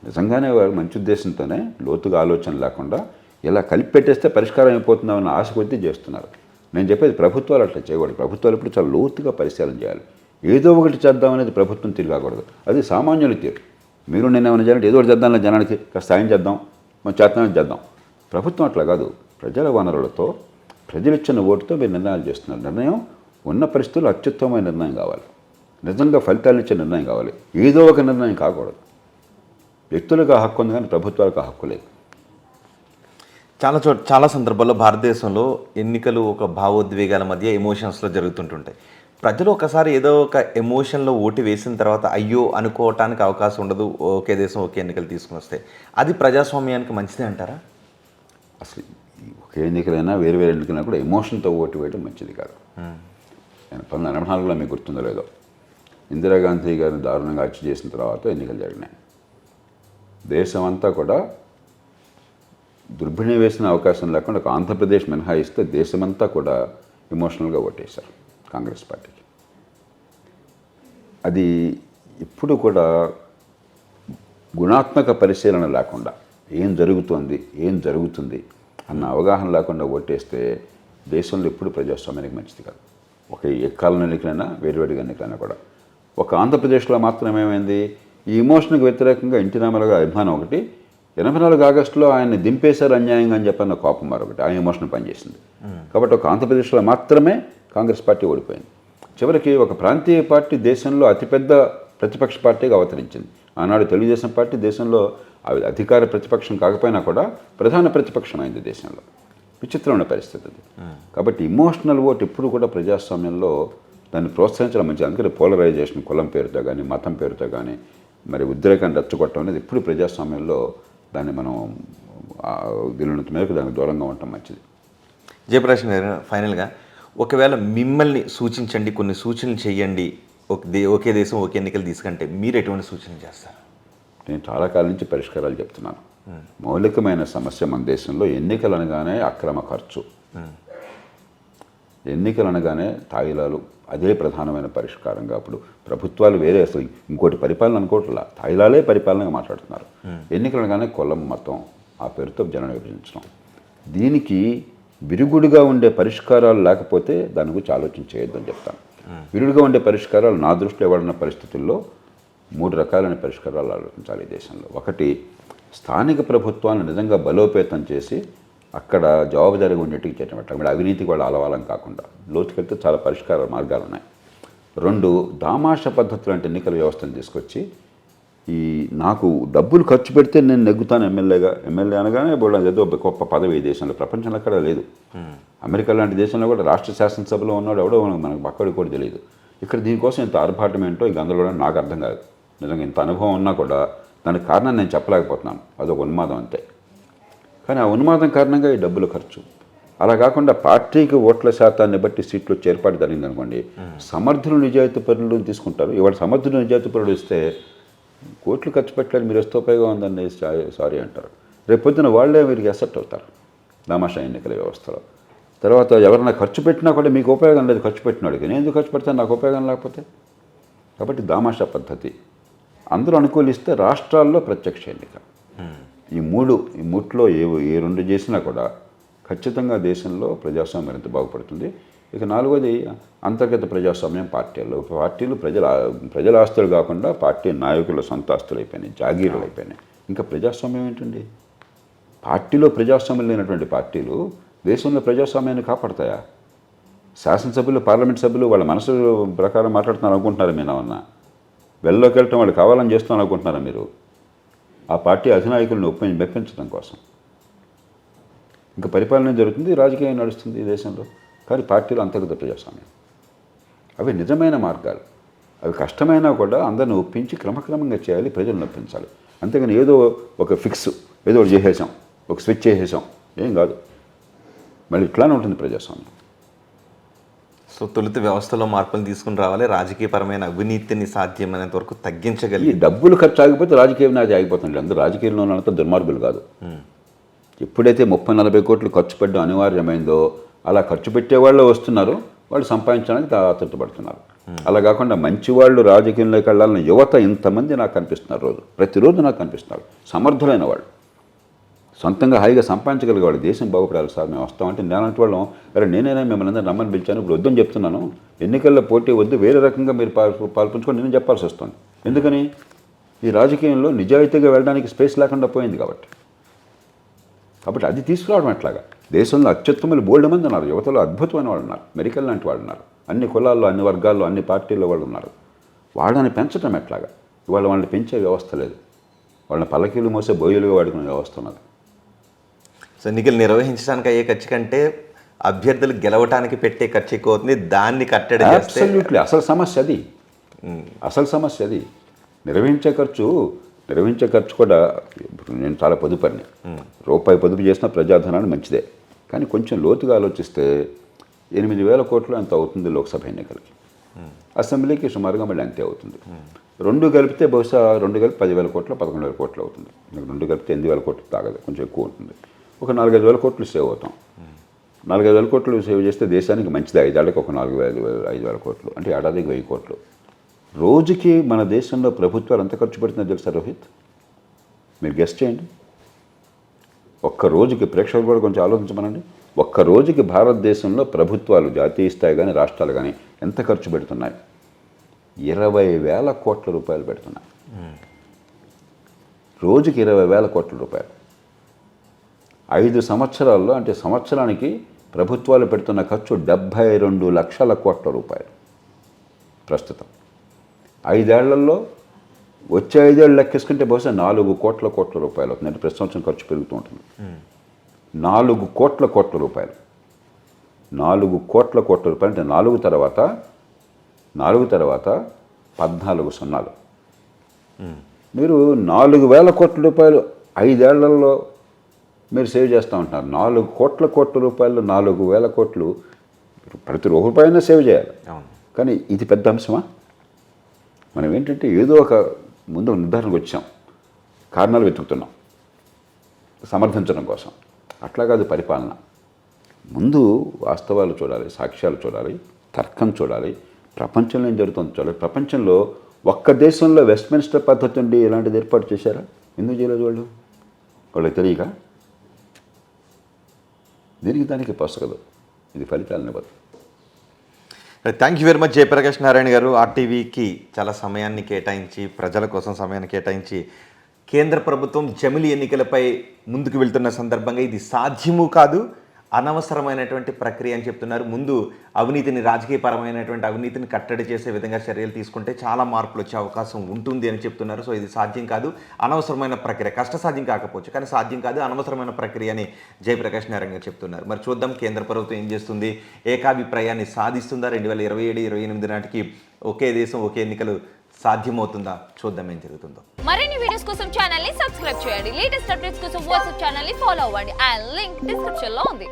నిజంగానే వారు మంచి ఉద్దేశంతోనే, లోతుగా ఆలోచన లేకుండా ఇలా కలిపి పెట్టేస్తే పరిష్కారం అయిపోతుందామన్న ఆశ కొద్దీ చేస్తున్నారు. నేను చెప్పేది ప్రభుత్వాలు అట్లా చేయకూడదు. ప్రభుత్వాలు ఇప్పుడు చాలా లోతుగా పరిశీలన చేయాలి. ఏదో ఒకటి చేద్దామనేది ప్రభుత్వం తిరగకూడదు. అది సామాన్యుల తీరు. మీరు నేనేమైనా చేయాలంటే ఏదో ఒకటి చేద్దాం, జనానికి కాస్త సాయం చేద్దాం, మనం చేద్దాం. ప్రభుత్వం అట్లా కాదు. ప్రజల వనరులతో, ప్రజలు ఇచ్చిన ఓటుతో మీరు నిర్ణయాలు చేస్తున్నారు. నిర్ణయం ఉన్న పరిస్థితుల్లో అత్యుత్తమమైన నిర్ణయం కావాలి. నిజంగా ఫలితాలు ఇచ్చే నిర్ణయం కావాలి. ఏదో ఒక నిర్ణయం కాకూడదు. వ్యక్తులకు హక్కు ఉంది కానీ ప్రభుత్వాలకు హక్కు లేదు. చాలా సందర్భాల్లో భారతదేశంలో ఎన్నికలు ఒక భావోద్వేగాల మధ్య ఎమోషన్స్లో జరుగుతుంటుంటాయి. ప్రజలు ఒకసారి ఏదో ఒక ఎమోషన్లో ఓటు వేసిన తర్వాత అయ్యో అనుకోవటానికి అవకాశం ఉండదు. ఒకే దేశం ఒకే ఎన్నికలు తీసుకుని వస్తే అది ప్రజాస్వామ్యానికి మంచిదే అంటారా? అసలు ఒకే ఎన్నికలైనా వేరు ఎన్నికలైనా కూడా ఎమోషన్తో ఓటు వేయడం మంచిది కాదు. 1984లో మీకు గుర్తుందో లేదో, ఇందిరాగాంధీ గారిని దారుణంగా హత్య చేసిన తర్వాత ఎన్నికలు జరిగినాయి. దేశం అంతా కూడా దుర్భిణి వేసిన అవకాశం లేకుండా ఒక ఆంధ్రప్రదేశ్ మినహాయిస్తే దేశమంతా కూడా ఎమోషనల్గా ఓటేశారు కాంగ్రెస్ పార్టీకి. అది ఇప్పుడు కూడా గుణాత్మక పరిశీలన లేకుండా ఏం జరుగుతుంది అన్న అవగాహన లేకుండా ఓటేస్తే దేశంలో ఎప్పుడు ప్రజాస్వామ్యానికి మంచిది కాదు. ఒక ఎక్కాల ఎన్నికలైనా వేరువేరుగా ఎన్నికలైనా కూడా. ఒక ఆంధ్రప్రదేశ్లో మాత్రం ఏమైంది, ఈ ఎమోషన్కి వ్యతిరేకంగా ఎన్టీ రామారావు అభిమానం ఒకటి, 84 ఆగస్టులో ఆయన్ని దింపేశారు అన్యాయంగా అని చెప్పన్న కోపం మరొకటి, ఆ ఎమోషన్ పనిచేసింది. కాబట్టి ఒక ఆంధ్రప్రదేశ్లో మాత్రమే కాంగ్రెస్ పార్టీ ఓడిపోయింది. చివరికి ఒక ప్రాంతీయ పార్టీ దేశంలో అతిపెద్ద ప్రతిపక్ష పార్టీగా అవతరించింది. ఆనాడు తెలుగుదేశం పార్టీ దేశంలో అధికార ప్రతిపక్షం కాకపోయినా కూడా ప్రధాన ప్రతిపక్షం అయింది దేశంలో. విచిత్రమైన పరిస్థితి అది. కాబట్టి ఇమోషనల్ ఓట్ ఎప్పుడు కూడా ప్రజాస్వామ్యంలో దాన్ని ప్రోత్సహించడం మంచిది. అందుకని పోలరైజేషన్, కులం పేరుతో కానీ మతం పేరుతో కానీ మరి ఉద్రేకాన్ని రెచ్చగొట్టడం అనేది ఎప్పుడు ప్రజాస్వామ్యంలో దాన్ని మనం వీలున్నంత మేరకు దానికి దూరంగా ఉండటం మంచిది. జయప్రకాష్ గారు, ఫైనల్గా ఒకవేళ మిమ్మల్ని సూచించండి, కొన్ని సూచనలు చేయండి, ఒకే దేశం ఒకే ఎన్నికలు తీసుకుంటే మీరు ఎటువంటి సూచనలు చేస్తారు? నేను చాలా కాలం నుంచి పరిష్కారాలు చెప్తున్నాను. మౌలికమైన సమస్య మన దేశంలో ఎన్నికలు అనగానే అక్రమ ఖర్చు. ఎన్నికలు అనగానే తాయిలాలు అదే ప్రధానమైన పరిష్కారంగా అప్పుడు ప్రభుత్వాలు వేరే అసలు ఇంకోటి పరిపాలన అనుకోవట్లా తాయిలాలే పరిపాలనగా మాట్లాడుతున్నారు. ఎన్నికలు అనగానే కులం మతం ఆ పేరుతో జనం విభజించడం, దీనికి విరుగుడుగా ఉండే పరిష్కారాలు లేకపోతే దాని గురించి ఆలోచన చేయొద్దని చెప్తాను. విరుగుడుగా ఉండే పరిష్కారాలు నా దృష్టిలో ఇవ్వాలన్న పరిస్థితుల్లో 3 రకాలైన పరిష్కారాలు ఆలోచించాలి ఈ దేశంలో. ఒకటి, స్థానిక ప్రభుత్వాలను నిజంగా బలోపేతం చేసి అక్కడ జవాబుదారీగా ఉండేటికి చేయటం అట్లా మీరు అవినీతికి వాళ్ళు అలవాలం కాకుండా లోతుకెళ్తే చాలా పరిష్కార మార్గాలు ఉన్నాయి. 2, దామాష పద్ధతులు అంటే ఎన్నికల వ్యవస్థను తీసుకొచ్చి ఈ నాకు డబ్బులు ఖర్చు పెడితే నేను నెగ్గుతాను ఎమ్మెల్యే అనగానే ఏదో గొప్ప పదవి ఈ దేశంలో ప్రపంచంలో ఎక్కడ లేదు. అమెరికా లాంటి దేశంలో కూడా రాష్ట్ర శాసనసభలో ఉన్నాడు ఎవడో మనకు పక్కడికి కూడా తెలియదు. ఇక్కడ దీనికోసం ఇంత ఆర్భాటం ఏంటో ఈ గందరగోళం నాకు అర్థం కాదు. నిజంగా ఇంత అనుభవం ఉన్నా కూడా దానికి కారణం నేను చెప్పలేకపోతున్నాను, అదొక ఉన్మాదం అంతే. కానీ ఆ ఉన్మాదం కారణంగా ఈ డబ్బులు ఖర్చు. అలా కాకుండా పార్టీకి ఓట్ల శాతాన్ని బట్టి సీట్లు చేర్పాటు జరిగింది అనుకోండి, సమర్థులు నిజాయితీ పరులు తీసుకుంటారు. ఇవాళ సమర్థులు నిజాయితీ పరులు ఇస్తే కోట్లు ఖర్చు పెట్టలేదు మీరు వస్తే ఉపయోగం ఉందండి సారీ అంటారు. రేపొద్దున వాళ్ళే వీరికి అసెప్ట్ అవుతారు దామాషా ఎన్నికల వ్యవస్థలో. తర్వాత ఎవరైనా ఖర్చు పెట్టినా కూడా మీకు ఉపయోగం లేదు ఖర్చు పెట్టినాడికి, నేను ఎందుకు ఖర్చు పెడతాను నాకు ఉపయోగం లేకపోతే. కాబట్టి దామాషా పద్ధతి అందరూ అనుకూలిస్తే రాష్ట్రాల్లో ప్రత్యక్ష ఎన్నిక. ఈ మూడులో ఏ 2 చేసినా కూడా ఖచ్చితంగా దేశంలో ప్రజాస్వామ్యం మరింత బాగుపడుతుంది. ఇక 4వది అంతర్గత ప్రజాస్వామ్యం పార్టీలు ప్రజల ఆస్తులు కాకుండా పార్టీ నాయకుల సొంత ఆస్తులు అయిపోయినాయి, జాగీరులు అయిపోయినాయి. ఇంకా ప్రజాస్వామ్యం ఏంటండి? పార్టీలో ప్రజాస్వామ్యం లేనటువంటి పార్టీలు దేశంలో ప్రజాస్వామ్యాన్ని కాపాడతాయా? శాసనసభ్యులు పార్లమెంట్ సభ్యులు వాళ్ళ మనసు ప్రకారం మాట్లాడుతున్నారు అనుకుంటున్నారా? మీరు ఏమన్నా వెళ్ళలోకి వెళ్ళటం వాళ్ళు కావాలని చేస్తాను అనుకుంటున్నారా మీరు? ఆ పార్టీ అధినాయకులను మెప్పించడం కోసం ఇంకా పరిపాలన జరుగుతుంది, రాజకీయం నడుస్తుంది ఈ దేశంలో. కానీ పార్టీలు అంతర్గత ప్రజాస్వామ్యం అవి నిజమైన మార్గాలు. అవి కష్టమైనా కూడా అందరిని ఒప్పించి క్రమక్రమంగా చేయాలి, ప్రజలను ఒప్పించాలి. అంతేగాని ఏదో ఒక ఫిక్స్ ఏదో ఒకటి చేసేసాం, ఒక స్విచ్ చేసేసాం ఏం కాదు, మళ్ళీ ఇట్లానే ఉంటుంది ప్రజాస్వామ్యం. సో తొలుత వ్యవస్థలో మార్పులు తీసుకుని రావాలి, రాజకీయపరమైన అవినీతిని సాధ్యమైనంత వరకు తగ్గించగలిగి. డబ్బులు ఖర్చు ఆగిపోతే రాజకీయం అది ఆగిపోతుంది. అందరూ రాజకీయంలో ఉన్నంత దుర్మార్గులు కాదు. ఎప్పుడైతే 30-40 కోట్లు ఖర్చు పెట్టడం అనివార్యమైందో అలా ఖర్చు పెట్టేవాళ్ళు వస్తున్నారు, వాళ్ళు సంపాదించడానికి ఆతృతపడుతున్నారు. అలా కాకుండా మంచి వాళ్ళు రాజకీయంలోకి వెళ్ళాలని యువత ఇంతమంది నాకు కనిపిస్తున్నారు, ప్రతిరోజు నాకు కనిపిస్తున్నారు. సమర్థులైన వాళ్ళు సొంతంగా హాయిగా సంపాదించగలిగే వాళ్ళు. దేశం బాగుపడాలి సార్ మేము వస్తామంటే నేనంటే వాళ్ళం అరే నేనైనా మిమ్మల్ని అందరూ రమ్మని పిలిచాను, ఇప్పుడు వద్దని చెప్తున్నాను, ఎన్నికల్లో పోటీ వద్దు, వేరే రకంగా మీరు పాల్పంచుకొని నేను చెప్పాల్సి వస్తుంది. ఎందుకని ఈ రాజకీయంలో నిజాయితీగా వెళ్ళడానికి స్పేస్ లేకుండా పోయింది. కాబట్టి అది తీసుకురావడం అట్లాగా. దేశంలో అత్యుత్తములు బోల్డ్ మంది ఉన్నారు, యువతలో అద్భుతమైన వాళ్ళు ఉన్నారు, మెరికల్ లాంటి వాళ్ళు ఉన్నారు, అన్ని కులాల్లో అన్ని వర్గాల్లో అన్ని పార్టీల్లో వాళ్ళు ఉన్నారు. వాళ్ళని పెంచడం ఎట్లాగా? ఇవాళ వాళ్ళని పెంచే వ్యవస్థ లేదు, వాళ్ళని పల్లకీలు మోసే బోయలుగా వాడుకునే వ్యవస్థ ఉన్నది. సో ఎన్నికలు నిర్వహించడానికి అయ్యే ఖర్చు కంటే అభ్యర్థులు గెలవడానికి పెట్టే ఖర్చు ఎక్కువ అవుతుంది, దాన్ని కట్టడి చేస్తే అబ్సల్యూట్లీ అసలు సమస్య అది. నిర్వహించే ఖర్చు కూడా నేను చాలా పొదుపరిని, రూపాయి పొదుపు చేసిన ప్రజాధనాన్ని మంచిదే. కానీ కొంచెం లోతుగా ఆలోచిస్తే 8,000 కోట్లు ఎంత అవుతుంది లోక్సభ ఎన్నికలకి, అసెంబ్లీకి సుమారుగా మళ్ళీ అంతే అవుతుంది. 2 కలిపితే బహుశా 2 కలిపి 10,000 కోట్లు 11,000 కోట్లు అవుతుంది. 2 కలిపితే 8,000 కోట్లు తాగదు, కొంచెం ఎక్కువ ఉంటుంది. ఒక 4-5,000 కోట్లు సేవ్ అవుతాం. 4-5,000 కోట్లు సేవ్ చేస్తే దేశానికి మంచిది. 5 ఏళ్ళకి ఒక 4,000-5,000 కోట్లు అంటే ఏడాదికి 1,000 కోట్లు. రోజుకి మన దేశంలో ప్రభుత్వాలు ఎంత ఖర్చు పెడుతుందో తెలుసా రోహిత్? మీరు గెస్ట్ చేయండి. ఒక్క రోజుకి ప్రేక్షకులు కూడా కొంచెం ఆలోచించమనండి. ఒక్క రోజుకి భారతదేశంలో ప్రభుత్వాలు జాతీయ స్థాయి కానీ రాష్ట్రాలు కానీ ఎంత ఖర్చు పెడుతున్నాయి? 20,000 కోట్ల రూపాయలు పెడుతున్నాయి. రోజుకి 20,000 కోట్ల రూపాయలు. 5 సంవత్సరాల్లో అంటే సంవత్సరానికి ప్రభుత్వాలు పెడుతున్న ఖర్చు 72 లక్షల కోట్ల రూపాయలు ప్రస్తుతం. 5 ఏళ్లలో వచ్చే 5 ఏళ్ళు లెక్కేసుకుంటే బహుశా 4 కోట్ల రూపాయలు అవుతుంది. అంటే ప్రతి సంవత్సరం ఖర్చు పెరుగుతూ ఉంటుంది. 4 కోట్ల రూపాయలు. 4 కోట్ల రూపాయలు అంటే 4 తర్వాత 14 సున్నాలు. మీరు 4,000 కోట్ల రూపాయలు 5 ఏళ్లలో మీరు సేవ్ చేస్తూ ఉంటున్నారు. 4 కోట్ల రూపాయలు 4,000 కోట్లు ప్రతి రూపాయన సేవ్ చేయాలి. కానీ ఇది పెద్ద అంశమా? మనం ఏంటంటే ఏదో ఒక ముందు నిర్ధారణకు వచ్చాం, కారణాలు వెతుకుతున్నాం సమర్థించడం కోసం. అట్లా కాదు పరిపాలన. ముందు వాస్తవాలు చూడాలి, సాక్ష్యాలు చూడాలి, తర్కం చూడాలి, ప్రపంచంలో ఏం జరుగుతుందో చూడాలి. ప్రపంచంలో ఒక్క దేశంలో వెస్ట్మిన్స్టర్ పద్ధతి ఉండి ఇలాంటిది ఏర్పాటు చేశారా? ఎందుకు చేయలేదు వాళ్ళు? వాళ్ళకి తెలియక దీనికి దానికి పొసగదు. ఇది ఫలితాలను ఇవ్వదు. Thank you very much Jayaprakash Narayana గారు. ఆర్టీవీకి చాలా సమయాన్ని కేటాయించి, ప్రజల కోసం సమయాన్ని కేటాయించి, కేంద్ర ప్రభుత్వం జమిలి ఎన్నికలపై ముందుకు వెళ్తున్న సందర్భంగా ఇది సాధ్యము కాదు, అనవసరమైనటువంటి ప్రక్రియ అని చెప్తున్నారు. ముందు అవినీతిని, రాజకీయపరమైనటువంటి అవినీతిని కట్టడి చేసే విధంగా చర్యలు తీసుకుంటే చాలా మార్పులు వచ్చే అవకాశం ఉంటుంది అని చెప్తున్నారు. సో ఇది సాధ్యం కాదు, అనవసరమైన ప్రక్రియ. కష్టసాధ్యం కాకపోవచ్చు, కానీ సాధ్యం కాదు, అనవసరమైన ప్రక్రియ అని జయప్రకాష్ నారాయణ గారు చెప్తున్నారు. మరి చూద్దాం కేంద్ర ప్రభుత్వం ఏం చేస్తుంది. ఏకాభిప్రాయాన్ని సాధిస్తుందా? 2027-28 నాటికి ఒకే దేశం ఒకే ఎన్నికలు సాధ్యమవుతుందా? చూద్దాం ఏం జరుగుతుందో. మరిన్ని వీడియోస్ కోసం ఛానల్ ని సబ్స్క్రైబ్ చేయండి. లేటెస్ట్ అప్డేట్స్ కోసం వాట్సాప్ ఛానల్ ని ఫాలో అవ్వండి. ఆ లింక్ డిస్క్రిప్షన్ లో ఉంది.